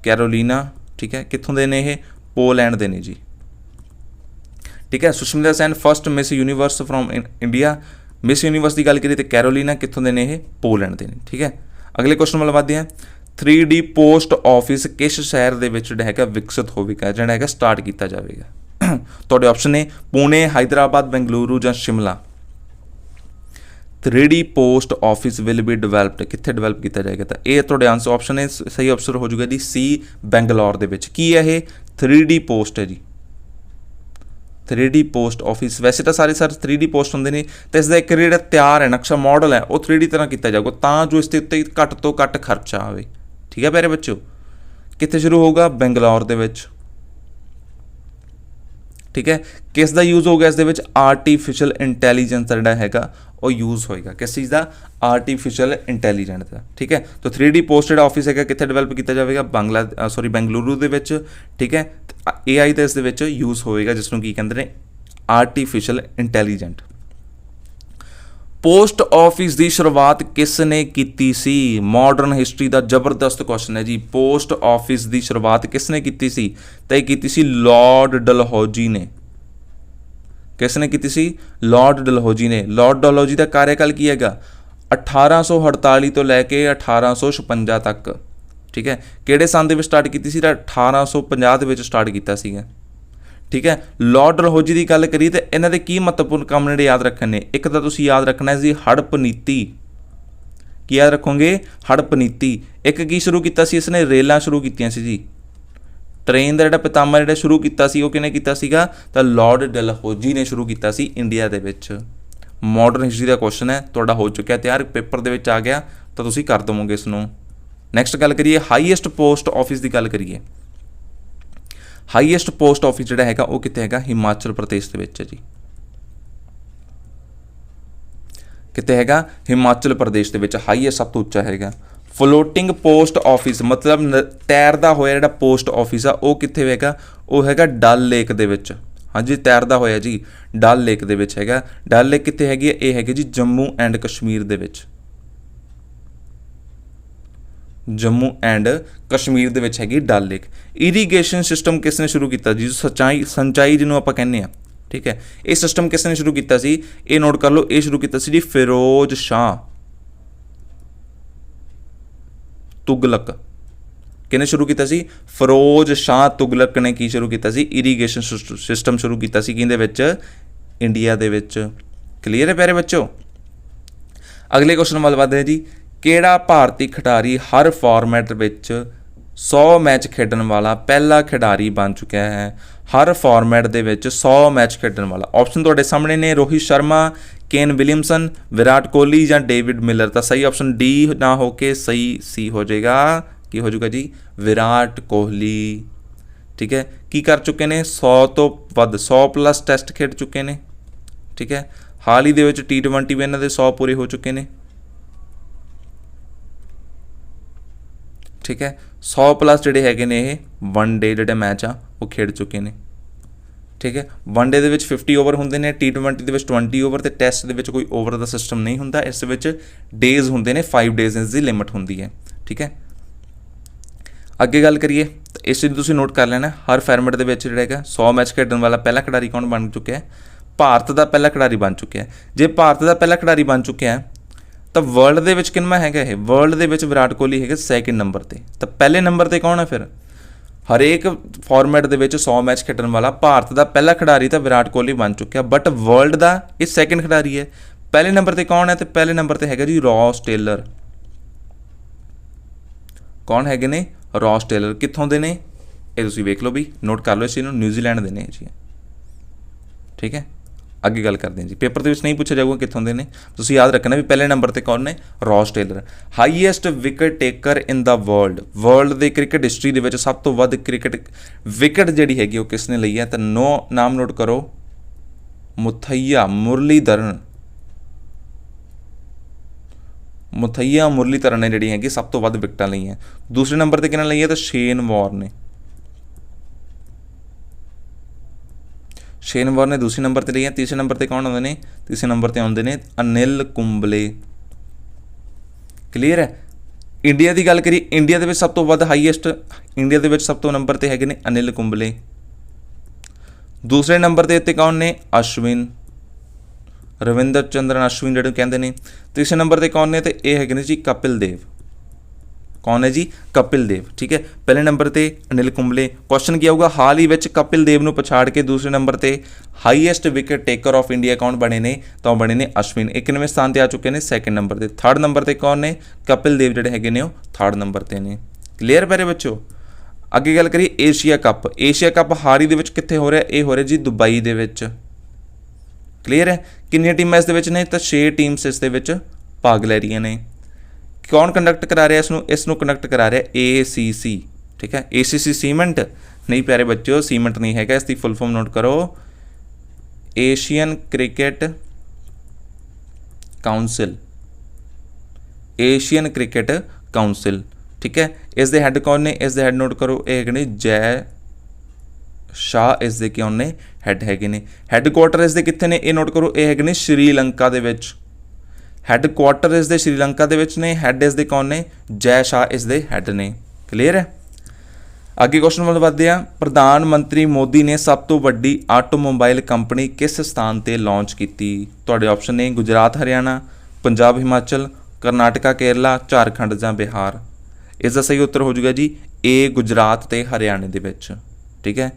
ਕੈਰੋਲੀਨਾ, ਠੀਕ ਹੈ। ਕਿੱਥੋਂ ਦੇ ਨੇ ਇਹ, ਪੋਲੈਂਡ ਦੇ ਨੇ ਜੀ, ਠੀਕ ਹੈ। Sushmita Sen first miss universe from India. Miss universe ਦੀ ਗੱਲ ਕਰੀਏ ਤਾਂ ਕੈਰੋਲੀਨਾ ਕਿੱਥੋਂ ਦੇ ਨੇ, ਇਹ ਪੋਲੈਂਡ ਦੇ ਨੇ, ਠੀਕ ਹੈ। ਅਗਲੇ ਕੁਐਸਚਨ ਵੱਲ ਵਧਦੇ ਹਾਂ। 3D ਪੋਸਟ ਆਫਿਸ ਕਿਸ ਸ਼ਹਿਰ ਦੇ ਵਿੱਚ ਜਿਹੜਾ ਹੈਗਾ ਵਿਕਸਿਤ ਹੋਵੇਗਾ, ਜਿਹੜਾ ਹੈਗਾ ਸਟਾਰਟ ਕੀਤਾ ਜਾਵੇਗਾ। ਤੁਹਾਡੇ ਆਪਸ਼ਨ ਨੇ ਪੁਣੇ, ਹੈਦਰਾਬਾਦ, ਬੈਂਗਲੁਰੂ ਜਾਂ Shimla. 3D post office will be developed, ਕਿੱਥੇ ਡਿਵੈਲਪ ਕੀਤਾ ਜਾਏਗਾ, ਤਾਂ ਇਹ ਤੁਹਾਡੇ ਆਨਸਰ ਆਪਸ਼ਨ ਹੈ, ਸਹੀ ਆਨਸਰ ਹੋ ਜਾਊਗਾ ਜੀ ਸੀ, ਬੈਂਗਲੌਰ ਦੇ ਵਿੱਚ। ਕੀ ਹੈ ਇਹ, 3D ਪੋਸਟ ਹੈ ਜੀ, 3D ਪੋਸਟ ਆਫਿਸ। ਵੈਸੇ ਤਾਂ ਸਾਰੇ 3D ਪੋਸਟ ਹੁੰਦੇ ਨੇ, ਤੇ ਇਸ ਦਾ ਇੱਕ ਜਿਹੜਾ ਤਿਆਰ ਹੈ ਨਕਸ਼ਾ, ਮਾਡਲ ਹੈ, ਉਹ 3D ਤਰ੍ਹਾਂ ਕੀਤਾ ਜਾਊਗਾ ਤਾਂ ਜੋ ਇਸ ਦੇ ਉੱਤੇ ਘੱਟ ਤੋਂ ਘੱਟ ਖਰਚਾ ਆਵੇ, ਠੀਕ ਹੈ ਪਿਆਰੇ ਬੱਚਿਓ। ਕਿੱਥੇ ਸ਼ੁਰੂ ਹੋਊਗਾ, ਬੈਂਗਲੌਰ ਦੇ ਵਿੱਚ, ਠੀਕ ਹੈ। ਕਿਸ ਦਾ ਯੂਜ਼ ਹੋਊਗਾ ਇਸ ਦੇ ਵਿੱਚ, ਆਰਟੀਫਿਸ਼ੀਅਲ ਇੰਟੈਲੀਜੈਂਸ ਦਾ ਜਿਹੜਾ ਹੈਗਾ ਉਹ ਯੂਜ਼ ਹੋਏਗਾ। ਕਿਸ ਚੀਜ਼ ਦਾ, ਆਰਟੀਫਿਸ਼ੀਅਲ ਇੰਟੈਲੀਜੈਂਸ ਦਾ, ਠੀਕ ਹੈ। ਤਾਂ 3D ਪੋਸਟ ਜਿਹੜਾ ਆਫਿਸ ਹੈਗਾ ਕਿੱਥੇ ਡਿਵੈਲਪ ਕੀਤਾ ਜਾਵੇਗਾ, ਬੈਂਗਲੁਰੂ ਦੇ ਵਿੱਚ, ਠੀਕ ਹੈ। AI ਤਾਂ ਇਸ ਦੇ ਵਿੱਚ ਯੂਜ਼ ਹੋਏਗਾ, ਜਿਸ ਨੂੰ ਕੀ ਕਹਿੰਦੇ ਨੇ, ਆਰਟੀਫਿਸ਼ੀਅਲ ਇੰਟੈਲੀਜੈਂਟ। ਪੋਸਟ ਆਫਿਸ ਦੀ ਸ਼ੁਰੂਆਤ ਕਿਸ ਨੇ ਕੀਤੀ ਸੀ, ਮਾਡਰਨ ਹਿਸਟਰੀ ਦਾ ਜ਼ਬਰਦਸਤ ਕੁਐਸਚਨ ਹੈ ਜੀ। ਪੋਸਟ ਆਫਿਸ ਦੀ ਸ਼ੁਰੂਆਤ ਕਿਸ ਨੇ ਕੀਤੀ ਸੀ, ਤਾਂ ਇਹ ਕੀਤੀ ਸੀ ਲਾਰਡ ਡਲਹੌਜੀ ਨੇ। ਕਿਸ ਨੇ ਕੀਤੀ ਸੀ, ਲਾਰਡ ਡਲਹੌਜੀ ਨੇ। ਲਾਰਡ ਡਲਹੌਜੀ ਦਾ ਕਾਰਿਆਕਾਲ ਕੀ ਹੈਗਾ, 1848 ਤੋਂ ਲੈ ਕੇ 1856 ਤੱਕ, ਠੀਕ ਹੈ। ਕਿਹੜੇ ਸੰਨ ਦੇ ਵਿੱਚ ਸਟਾਰਟ ਕੀਤੀ ਸੀ, ਤਾਂ 1850 ਦੇ ਵਿੱਚ ਸਟਾਰਟ ਕੀਤਾ ਸੀਗਾ, ਠੀਕ ਹੈ। ਲਾਰਡ ਡਲਹੌਜੀ ਦੀ ਗੱਲ ਕਰੀਏ ਤਾਂ ਇਹਨਾਂ ਦੇ ਕੀ ਮਹੱਤਵਪੂਰਨ ਕੰਮ ਜਿਹੜੇ ਯਾਦ ਰੱਖਣ ਨੇ, ਇੱਕ ਤਾਂ ਤੁਸੀਂ ਯਾਦ ਰੱਖਣਾ ਜੀ ਹੜਪ ਨੀਤੀ। ਕੀ ਯਾਦ ਰੱਖੋਗੇ, ਹੜਪ ਨੀਤੀ। ਇੱਕ ਕੀ ਸ਼ੁਰੂ ਕੀਤਾ ਸੀ ਇਸਨੇ, ਰੇਲਾਂ ਸ਼ੁਰੂ ਕੀਤੀਆਂ ਸੀ ਜੀ। ਟ੍ਰੇਨ ਦਾ ਜਿਹੜਾ ਪਿਤਾਮਾ ਜਿਹੜਾ ਸ਼ੁਰੂ ਕੀਤਾ ਸੀ ਉਹ ਕਿਹਨੇ ਕੀਤਾ ਸੀਗਾ, ਤਾਂ ਲਾਰਡ ਡਲਹੌਜੀ ਨੇ ਸ਼ੁਰੂ ਕੀਤਾ ਸੀ ਇੰਡੀਆ ਦੇ ਵਿੱਚ। ਮਾਡਰਨ ਹਿਸਟਰੀ ਦਾ ਕੁਐਸਚਨ ਹੈ, ਤੁਹਾਡਾ ਹੋ ਚੁੱਕਿਆ ਤਿਆਰ, ਪੇਪਰ ਦੇ ਵਿੱਚ ਆ ਗਿਆ ਤਾਂ ਤੁਸੀਂ ਕਰ ਦੇਵੋਗੇ ਇਸ ਨੂੰ। ਨੈਕਸਟ ਗੱਲ ਕਰੀਏ ਹਾਈਐਸਟ ਪੋਸਟ ਆਫਿਸ ਦੀ ਗੱਲ ਕਰੀਏ। ਹਾਈਐਸਟ ਪੋਸਟ ਆਫਿਸ ਜਿਹੜਾ ਹੈਗਾ ਉਹ ਕਿੱਥੇ ਹੈਗਾ, ਹਿਮਾਚਲ ਪ੍ਰਦੇਸ਼ ਦੇ ਵਿੱਚ ਹੈ ਜੀ। ਕਿੱਥੇ ਹੈਗਾ, ਹਿਮਾਚਲ ਪ੍ਰਦੇਸ਼ ਦੇ ਵਿੱਚ ਹਾਈਐਸਟ, ਸਭ ਤੋਂ ਉੱਚਾ ਹੈਗਾ। ਫਲੋਟਿੰਗ ਪੋਸਟ ਆਫਿਸ ਮਤਲਬ ਤੈਰਦਾ ਹੋਇਆ ਜਿਹੜਾ ਪੋਸਟ ਆਫਿਸ ਆ ਉਹ ਕਿੱਥੇ ਹੈਗਾ, ਉਹ ਹੈਗਾ ਡਲ ਲੇਕ ਦੇ ਵਿੱਚ। हाँ जी तैरदा होया जी डल लेक दे विच हैगा। डल लेक कित्थे हैगी है? ये हैगी जी जम्मू एंड कश्मीर दे विच, जम्मू एंड कश्मीर दे विच हैगी डल लेक। इरीगेशन सिस्टम किसने शुरू किया जी? संचाई जिन्होंने आपां कहने आ, ठीक है। ये सिस्टम किसने शुरू किया सी? ये नोट कर लो, ये शुरू किया सी जी फिरोज शाह तुगलक। किने शुरू किया सी? फिरोज शाह तुगलक ने की शुरू किया सी? इरीगेशन सिस्टम शुरू किया सी किहदे विच? इंडिया दे विच। क्लीयर है प्यारे बच्चों? अगले क्वेश्चन वाल वधदे जी। किहड़ा भारती खिडारी हर फॉर्मैट विच 100 मैच खेडण वाला पहला खिडारी बन चुका है? हर फॉर्मैट दे विच 100 मैच खेडण वाला। ऑप्शन तुहाडे सामने ने, रोहित शर्मा, केन विलियमसन, विराट कोहली या डेविड मिलर। तो सही ऑप्शन डी ना होके सही सी हो जाएगा। की हो जाएगा जी? विराट कोहली। ठीक है, की कर चुके ने? 100 तो वध, 100 प्लस टैसट खेड चुके ने। ठीक है, हाल ही दे विच T20 भी इन्हां दे 100 पूरे हो चुके ने। ठीक है, 100 प्लस जिहड़े हैगे ने ये वन डे जिहड़े मैच आ वो खेड चुके ने। ठीक है, one day they which 50 over होंदे ने, T20 दे विच 20 ओवर, ते टैसट दे विच कोई ओवर दा सिस्टम नहीं हुंदा। इस विच डेज होंदे ने, 5 डेज इस दी लिमिट हुंदी है। ठीक है, अगे गल करिए तो इस चीज़ तुसीं नोट कर लेना, हर फॉर्मेट दे विच जिहड़ा हैगा 100 मैच खेडण वाला पहला खिडारी कौन बन चुका है? भारत का पहला खिडारी बन चुका है। जे भारत का पहला खिडारी बन चुका है तो वर्ल्ड दे विच किनवा हैगा ये? वर्ल्ड दे विच विराट कोहली है सैकेंड नंबर ते। तो पहले नंबर ते कौन है फिर? हरेक फॉर्मेट दे विच 100 मैच खेडण वाला भारत का पहला खिडारी तो विराट कोहली बन चुका है, बट वर्ल्ड का ये सैकेंड खिडारी है। पहले नंबर ते कौन है? तो पहले नंबर ते हैगा जी रॉस टेलर। कौन हैगे ने? Ross Taylor. कित्थों दे ने? ये तुसीं वेख लो भी, नोट कर लो इस चीज़ नूं, न्यूजीलैंड दे ने जी। ठीक है, अगे गल करते हैं जी। पेपर के नहीं पूछा जाऊगा कितों के ने, तुसीं याद रखना भी पहले नंबर पर कौन ने? Ross Taylor. Highest wicket taker in the world, world के क्रिकेट हिस्टरी दे विच सब तो वध क्रिकेट विकेट जिहड़ी हैगी वो किसने लई है? तो नाम नोट करो, मुथैया मुरलीधरन। मुथैया मुरलीधरन ने जिहड़ी हैगी सब तो वध विकटां लईआं। दूसरे नंबर पर किहने लई है? तो शेन वॉर्न ने। शेन वॉर्न ने दूसरे नंबर पर लिया। तीसरे नंबर पर कौन आते हैं? तीसरे नंबर पर आते हैं अनिल कुंबले। क्लीयर है? इंडिया की गल करिए, इंडिया के सब तो वध हाईएस्ट, इंडिया के सब तो नंबर पर है अनिल कुंबले। दूसरे नंबर के उत्ते कौन ने? अश्विन, रविंद्र चंद्रन अश्विन जिहड़े कहते हैं। तीसरे नंबर पर कौन ने? तो ये है जी कपिल देव। कौन है जी? कपिल देव। ठीक है, पहले नंबर पर अनिल कुंबले। क्वेश्चन क्या होगा? हाल ही में कपिल देव को पछाड़ के दूसरे नंबर पर highest wicket taker of India कौन बने ने? तो बने ने अश्विन। 91वें स्थान पर आ चुके हैं सैकेंड नंबर पर। थर्ड नंबर पर कौन ने? कपिल देव जिहड़े हैगे ने वो थर्ड नंबर पर ने। क्लीयर प्यारे बच्चों? अगे गल करिए एशिया कप। एशिया कप हाल ही दे विच कित्थे हो रहा है? ये हो रहा जी दुबई दे विच। क्लीयर है? कितनी टीमां इस दे विच ने? तो 6 टीम्स इस दे विच भाग लै रही ने। कौन कंडक्ट करा रहा इसनों कंडक्ट करा रहा ACC। ठीक है, ACC सीमेंट नहीं प्यारे बच्चों, सीमेंट नहीं है, इसकी फुल फॉर्म नोट करो, Asian cricket council. Asian cricket council. ठीक है, इस दे हैड कौन ने? इस दे हैड नोट करो, ये है जय शाह इस दे कौन ने? हैड हैगे ने। हैडकुआटर इस दे कित्थे ने? ये नोट करो, ये है श्रीलंका दे विच। हैडकुआटर इस दे श्रीलंका दे विच ने। हैड इस दे कौन ने? जय शाह इस दे हैड ने। क्लीयर है? अगे क्वेश्चन वाल वधदे आ। प्रधानमंत्री मोदी ने सब तो वड्डी आटोमोबाइल कंपनी किस स्थान ते लॉन्च की? तुहाडे ऑप्शन ने गुजरात हरियाणा, पंजाब हिमाचल, करनाटका केरला, झारखंड जां बिहार। इसका सही उत्तर हो जाएगा जी ए गुजरात ते हरियाणे दे विच। ठीक है,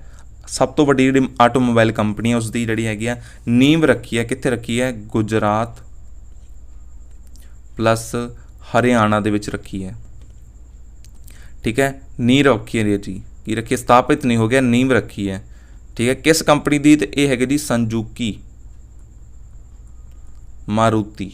सब तो वड्डी जिहड़ी आटोमोबाइल कंपनी है उसकी जिहड़ी हैगी आ नींव रखी है, कित्थे रखी है? गुजरात प्लस हरियाणा दे विच रखी है। ठीक है, नींव रखी है जी, की रखी है? स्थापित नहीं हो गया, नींव रखी है। ठीक है, किस कंपनी दी? तो यह है जी संजुकी मारुति।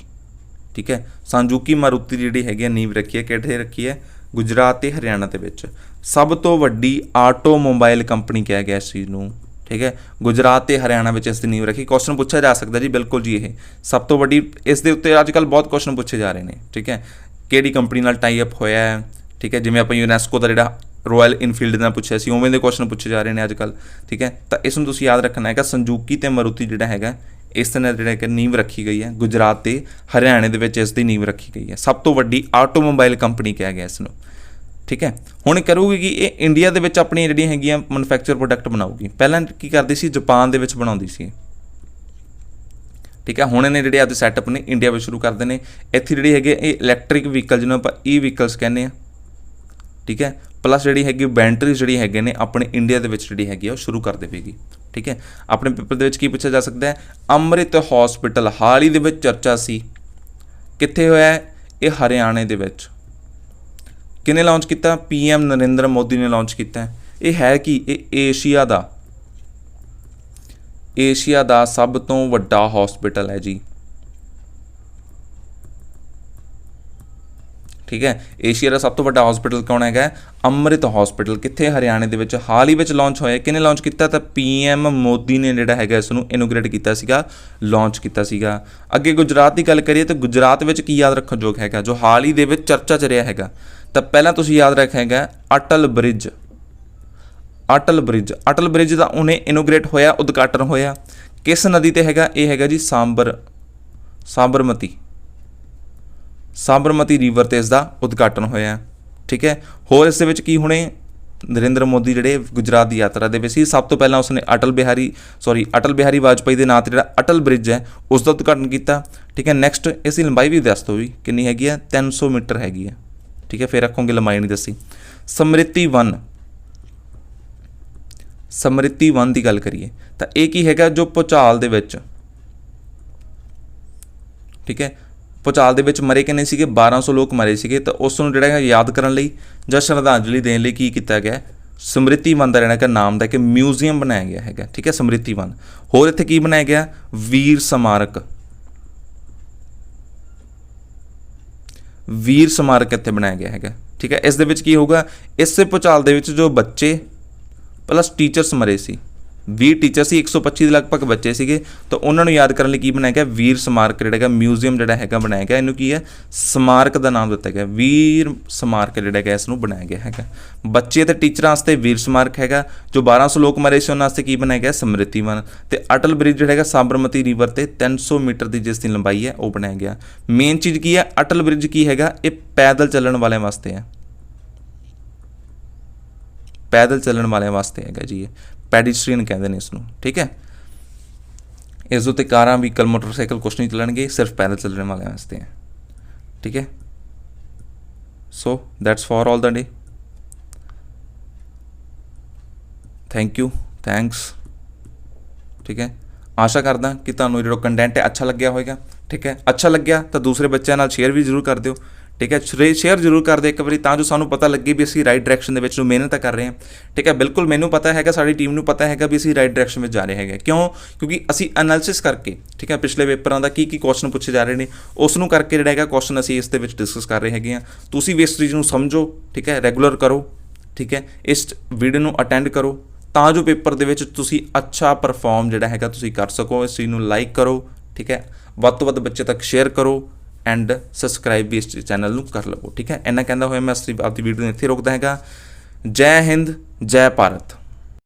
ठीक है, संजुकी मारुति जिहड़ी हैगी नींव रखी है, कित्थे रखी है? गुजरात ते हरियाणा दे विच। सब तो वड्डी आटोमोबाइल कंपनी कहा गया इस चीज़ नूं। ठीक है, गुजरात ते हरियाणा में इसकी नींव रखी। क्वेश्चन पूछा जा सकता जी, बिल्कुल जी, ये सब तो वड्डी इस दे उत्ते अजकल बहुत क्वेश्चन पूछे जा रहे हैं। ठीक है, किहड़ी कंपनी नाल टाई अप होया है? ठीक है, जिवें आपां यूनैस्को का जिहड़ा ਰੋਇਲ ਇਨਫੀਲਡ ਨਾਲ ਪੁੱਛਿਆ ਸੀ, ਉਵੇਂ ਦੇ ਕੁਐਸਚਨ ਪੁੱਛੇ ਜਾ ਰਹੇ ਨੇ ਅੱਜ ਕੱਲ੍ਹ, ਠੀਕ ਹੈ। ਤਾਂ ਇਸ ਨੂੰ ਤੁਸੀਂ ਯਾਦ ਰੱਖਣਾ ਹੈਗਾ, ਸੰਜੂਕੀ ਤੇ ਮਾਰੂਤੀ ਜਿਹੜਾ ਹੈਗਾ ਇਸ ਤਰ੍ਹਾਂ ਜਿਹੜਾ ਕਿ ਨੀਂਹ ਰੱਖੀ ਗਈ ਹੈ ਗੁਜਰਾਤ ਤੇ ਹਰਿਆਣੇ ਦੇ ਵਿੱਚ, ਇਸ ਦੀ ਨੀਂਹ ਰੱਖੀ ਗਈ ਹੈ। ਸਭ ਤੋਂ ਵੱਡੀ ਆਟੋਮੋਬਾਈਲ ਕੰਪਨੀ ਕਿਹਾ ਗਿਆ ਇਸ ਨੂੰ, ਠੀਕ ਹੈ। ਹੁਣ ਕਰੂਗੀ ਕਿ ਇਹ ਇੰਡੀਆ ਦੇ ਵਿੱਚ ਆਪਣੀਆਂ ਜਿਹੜੀਆਂ ਹੈਗੀਆਂ ਮੈਨੂਫੈਕਚਰ ਪ੍ਰੋਡਕਟ ਬਣਾਊਗੀ। ਪਹਿਲਾਂ ਕੀ ਕਰਦੀ ਸੀ, ਜਾਪਾਨ ਦੇ ਵਿੱਚ ਬਣਾਉਂਦੀ ਸੀ, ਠੀਕ ਹੈ। ਹੁਣ ਇਹਨੇ ਜਿਹੜੇ ਆਪਦੇ ਸੈਟਅਪ ਨੇ ਇੰਡੀਆ ਵਿੱਚ ਸ਼ੁਰੂ ਕਰਦੇ ਨੇ। ਇੱਥੇ ਜਿਹੜੀ ਹੈਗੀ ਇਹ ਇਲੈਕਟ੍ਰਿਕ ਵਹੀਕਲ ਜਿਹਨੂੰ ਆਪਾਂ ਈ ਵਹੀਕਲਸ ਕਹਿੰਦੇ ਹਾਂ, ਠੀਕ ਹੈ। ਪਲੱਸ ਜਿਹੜੀ ਹੈਗੀ ਬੈਟਰੀਜ਼ ਜਿਹੜੀ ਹੈਗੇ ਨੇ ਆਪਣੇ ਇੰਡੀਆ ਦੇ ਵਿੱਚ ਜਿਹੜੀ ਹੈਗੀ ਉਹ ਸ਼ੁਰੂ ਕਰ ਦੇਵੇਗੀ, ਠੀਕ ਹੈ। ਆਪਣੇ ਪੇਪਰ ਦੇ ਵਿੱਚ ਕੀ ਪੁੱਛਿਆ ਜਾ ਸਕਦਾ ਹੈ, ਅੰਮ੍ਰਿਤ ਹੌਸਪੀਟਲ ਹਾਲ ਹੀ ਦੇ ਵਿੱਚ ਚਰਚਾ ਸੀ, ਕਿੱਥੇ ਹੋਇਆ ਹੈ, ਇਹ ਹਰਿਆਣੇ ਦੇ ਵਿੱਚ। ਕਿਹਨੇ ਲਾਂਚ ਕੀਤਾ, PM ਨਰਿੰਦਰ ਮੋਦੀ ਨੇ ਲਾਂਚ ਕੀਤਾ। ਇਹ ਹੈ ਕਿ ਇਹ ਏਸ਼ੀਆ ਦਾ ਸਭ ਤੋਂ ਵੱਡਾ ਹੌਸਪੀਟਲ ਹੈ ਜੀ, ਠੀਕ ਹੈ। ਏਸ਼ੀਆ ਦਾ ਸਭ ਤੋਂ ਵੱਡਾ ਹੌਸਪੀਟਲ ਕੌਣ ਹੈਗਾ, ਅੰਮ੍ਰਿਤ ਹੌਸਪੀਟਲ। ਕਿੱਥੇ, ਹਰਿਆਣੇ ਦੇ ਵਿੱਚ। ਹਾਲ ਹੀ ਵਿੱਚ ਲਾਂਚ ਹੋਇਆ। ਕਿਹਨੇ ਲਾਂਚ ਕੀਤਾ, ਤਾਂ PM ਮੋਦੀ ਨੇ ਜਿਹੜਾ ਹੈਗਾ ਇਸ ਨੂੰ ਇਨੋਗ੍ਰੇਟ ਕੀਤਾ ਸੀਗਾ, ਲਾਂਚ ਕੀਤਾ ਸੀਗਾ। ਅੱਗੇ ਗੁਜਰਾਤ ਦੀ ਗੱਲ ਕਰੀਏ ਤਾਂ ਗੁਜਰਾਤ ਵਿੱਚ ਕੀ ਯਾਦ ਰੱਖਣ ਯੋਗ ਹੈਗਾ ਜੋ ਹਾਲ ਹੀ ਦੇ ਵਿੱਚ ਚਰਚਾ 'ਚ ਰਿਹਾ ਹੈਗਾ, ਤਾਂ ਪਹਿਲਾਂ ਤੁਸੀਂ ਯਾਦ ਰੱਖਿਆ ਹੈਗਾ ਅਟਲ ਬ੍ਰਿਜ। ਅਟਲ ਬ੍ਰਿਜ ਦਾ ਉਹਨੇ ਇਨੋਗ੍ਰੇਟ ਹੋਇਆ, ਉਦਘਾਟਨ ਹੋਇਆ। ਕਿਸ ਨਦੀ ਤੇ ਹੈਗਾ, ਇਹ ਹੈਗਾ ਜੀ ਸਾਬਰਮਤੀ ਰੀਵਰ ਤੇ ਇਸ ਦਾ ਉਦਘਾਟਨ ਹੋਇਆ, ਠੀਕ ਹੈ। ਹੋਰ ਇਸ ਦੇ ਵਿੱਚ ਕੀ ਹੁਣੇ ਨਰਿੰਦਰ ਮੋਦੀ ਜਿਹੜੇ ਗੁਜਰਾਤ ਦੀ ਯਾਤਰਾ ਦੇ ਵਿੱਚ ਸੀ, ਸਭ ਤੋਂ ਪਹਿਲਾਂ ਉਸਨੇ ਅਟਲ ਬਿਹਾਰੀ ਵਾਜਪਾਈ ਦੇ ਨਾਂ 'ਤੇ ਜਿਹੜਾ ਅਟਲ ਬ੍ਰਿਜ ਹੈ ਉਸ ਦਾ ਉਦਘਾਟਨ ਕੀਤਾ, ਠੀਕ ਹੈ। ਨੈਕਸਟ ਇਸ ਦੀ ਲੰਬਾਈ ਵੀ ਦੱਸ ਦਿਓ ਵੀ ਕਿੰਨੀ ਹੈਗੀ ਹੈ, 300 ਮੀਟਰ ਹੈਗੀ ਹੈ, ਠੀਕ ਹੈ। ਫਿਰ ਰੱਖੋਗੇ ਲੰਬਾਈ ਨਹੀਂ ਦੱਸੀ। ਸਮ੍ਰਿਤੀ 1 ਦੀ ਗੱਲ ਕਰੀਏ ਤਾਂ ਇਹ ਕੀ ਹੈਗਾ, ਜੋ ਭੂਚਾਲ ਦੇ ਵਿੱਚ, ਠੀਕ ਹੈ, ਭੂਚਾਲ ਦੇ ਵਿੱਚ ਮਰੇ ਕਿੰਨੇ ਸੀਗੇ, 1200 ਲੋਕ ਮਰੇ ਸੀਗੇ। ਤਾਂ ਉਸ ਨੂੰ ਜਿਹੜਾ ਹੈ ਯਾਦ ਕਰਨ ਲਈ ਜਾਂ ਸ਼ਰਧਾਂਜਲੀ ਦੇਣ ਲਈ ਕੀ ਕੀਤਾ ਗਿਆ, ਸਮ੍ਰਿਤੀ 1 ਦਾ ਜਿਹੜਾ ਕਿ ਨਾਮ ਦਾ ਕਿ ਮਿਊਜ਼ੀਅਮ ਬਣਾਇਆ ਗਿਆ ਹੈਗਾ, ਠੀਕ ਹੈ, ਸਮ੍ਰਿਤੀ 1। ਹੋਰ ਇੱਥੇ ਕੀ ਬਣਾਇਆ ਗਿਆ, ਵੀਰ ਸਮਾਰਕ ਇੱਥੇ ਬਣਾਇਆ ਗਿਆ ਹੈਗਾ, ਠੀਕ ਹੈ। ਇਸ ਦੇ ਵਿੱਚ ਕੀ ਹੋਊਗਾ, ਇਸੇ ਭੂਚਾਲ ਦੇ ਵਿੱਚ ਜੋ ਬੱਚੇ ਪਲੱਸ ਟੀਚਰਸ ਮਰੇ ਸੀ, 20 ਟੀਚਰ ਸੀ, 125 ਦੇ ਲਗਭਗ ਬੱਚੇ ਸੀਗੇ, ਤਾਂ ਉਹਨਾਂ ਨੂੰ ਯਾਦ ਕਰਨ ਲਈ ਕੀ ਬਣਾਇਆ ਗਿਆ, ਵੀਰ ਸਮਾਰਕ ਜਿਹੜਾ ਹੈਗਾ ਮਿਊਜ਼ੀਅਮ ਜਿਹੜਾ ਹੈਗਾ ਬਣਾਇਆ ਗਿਆ। ਇਹਨੂੰ ਕੀ ਹੈ, ਸਮਾਰਕ ਦਾ ਨਾਮ ਦਿੱਤਾ ਗਿਆ, ਵੀਰ ਸਮਾਰਕ ਜਿਹੜਾ ਹੈਗਾ ਇਸ ਨੂੰ ਬਣਾਇਆ ਗਿਆ ਹੈਗਾ। ਬੱਚੇ ਅਤੇ ਟੀਚਰਾਂ ਵਾਸਤੇ ਵੀਰ ਸਮਾਰਕ ਹੈਗਾ, ਜੋ 1200 ਲੋਕ ਮਰੇ ਸੀ ਉਹਨਾਂ ਵਾਸਤੇ ਕੀ ਬਣਾਇਆ ਗਿਆ, ਸਮ੍ਰਿਤੀ 1। ਤੇ ਅਟਲ ਬ੍ਰਿਜ ਜਿਹੜਾ ਹੈਗਾ ਸਾਬਰਮਤੀ ਰੀਵਰ ਤੇ 300 ਮੀਟਰ ਦੀ ਜਿਸ ਦੀ ਲੰਬਾਈ ਹੈ ਉਹ ਬਣਾਇਆ ਗਿਆ। ਮੇਨ ਚੀਜ਼ ਕੀ ਹੈ, ਅਟਲ ਬ੍ਰਿਜ ਕੀ ਹੈਗਾ, ਇਹ ਪੈਦਲ ਚੱਲਣ ਵਾਲਿਆਂ ਵਾਸਤੇ ਹੈ, ਹੈਗਾ ਜੀ। ਇਹ ਪੈਡੀਸਟਰੀਅਨ ਕਹਿੰਦੇ ਨੇ ਇਸ ਨੂੰ, ਠੀਕ ਹੈ। ਇਸ ਉੱਤੇ ਕਾਰਾਂ ਵਹੀਕਲ ਮੋਟਰਸਾਈਕਲ ਕੁਛ ਨਹੀਂ ਚੱਲਣਗੇ, ਸਿਰਫ ਪੈਦਲ ਚੱਲਣ ਵਾਲਿਆਂ ਵਾਸਤੇ ਹੈ, ਠੀਕ ਹੈ। So that's for all the day. Thanks, ਠੀਕ ਹੈ। ਆਸ਼ਾ ਕਰਦਾ ਕਿ ਤੁਹਾਨੂੰ ਜਿਹੜਾ ਕੰਟੈਂਟ ਹੈ ਅੱਛਾ ਲੱਗਿਆ ਹੋਵੇਗਾ, ਠੀਕ ਹੈ। ਅੱਛਾ ਲੱਗਿਆ ਤਾਂ ਦੂਸਰੇ ਬੱਚਿਆਂ ਨਾਲ ਸ਼ੇਅਰ ਵੀ ਜ਼ਰੂਰ ਕਰ ਦਿਓ, ਠੀਕ ਹੈ। ਸ਼ੇਅਰ ਜ਼ਰੂਰ ਕਰ ਦਿਓ ਇੱਕ ਵਾਰੀ, ਤਾਂ ਜੋ ਸਾਨੂੰ ਪਤਾ ਲੱਗੇ ਵੀ ਅਸੀਂ ਰਾਈਟ ਡਾਇਰੈਕਸ਼ਨ ਦੇ ਵਿੱਚ ਨੂੰ ਮਿਹਨਤ ਕਰ ਰਹੇ ਹਾਂ, ਠੀਕ ਹੈ। ਬਿਲਕੁਲ ਮੈਨੂੰ ਪਤਾ ਹੈਗਾ, ਸਾਡੀ ਟੀਮ ਨੂੰ ਪਤਾ ਹੈਗਾ ਵੀ ਅਸੀਂ ਰਾਈਟ ਡਾਇਰੈਕਸ਼ਨ ਵਿੱਚ ਜਾ ਰਹੇ ਹੈਗੇ। ਕਿਉਂਕਿ ਅਸੀਂ ਐਨਾਲਿਸਿਸ ਕਰਕੇ, ਠੀਕ ਹੈ, ਪਿਛਲੇ ਪੇਪਰਾਂ ਦਾ ਕੀ ਕੁਐਸਚਨ ਪੁੱਛੇ ਜਾ ਰਹੇ ਨੇ ਉਸ ਨੂੰ ਕਰਕੇ ਜਿਹੜਾ ਹੈਗਾ ਕੁਐਸਚਨ ਅਸੀਂ ਇਸ ਦੇ ਵਿੱਚ ਡਿਸਕਸ ਕਰ ਰਹੇ ਹੈਗੇ ਹਾਂ। ਤੁਸੀਂ ਵੀ ਇਸ ਚੀਜ਼ ਨੂੰ ਸਮਝੋ, ਠੀਕ ਹੈ, ਰੈਗੂਲਰ ਕਰੋ, ਠੀਕ ਹੈ। ਇਸ ਵੀਡੀਓ ਨੂੰ ਅਟੈਂਡ ਕਰੋ ਤਾਂ ਜੋ ਪੇਪਰ ਦੇ ਵਿੱਚ ਤੁਸੀਂ ਅੱਛਾ ਪਰਫਾਰਮ ਜਿਹੜਾ ਹੈਗਾ ਤੁਸੀਂ ਕਰ ਸਕੋ। ਇਸ ਚੀਜ਼ ਨੂੰ ਲਾਈਕ ਕਰੋ, ਠੀਕ ਹੈ, ਵੱਧ ਤੋਂ ਵੱਧ ਬੱਚੇ ਤੱਕ ਸ਼ੇਅਰ ਕਰੋ ਐਂਡ ਸਬਸਕ੍ਰਾਈਬ ਵੀ ਇਸ ਚੈਨਲ ਨੂੰ ਕਰ ਲਵੋ, ਠੀਕ ਹੈ। ਇੰਨਾ ਕਹਿੰਦਾ ਹੋਇਆ ਮੈਂ ਆਪਦੀ ਵੀਡੀਓ ਨੂੰ ਇੱਥੇ ਰੋਕਦਾ ਹੈਗਾ। ਜੈ ਹਿੰਦ, ਜੈ ਭਾਰਤ।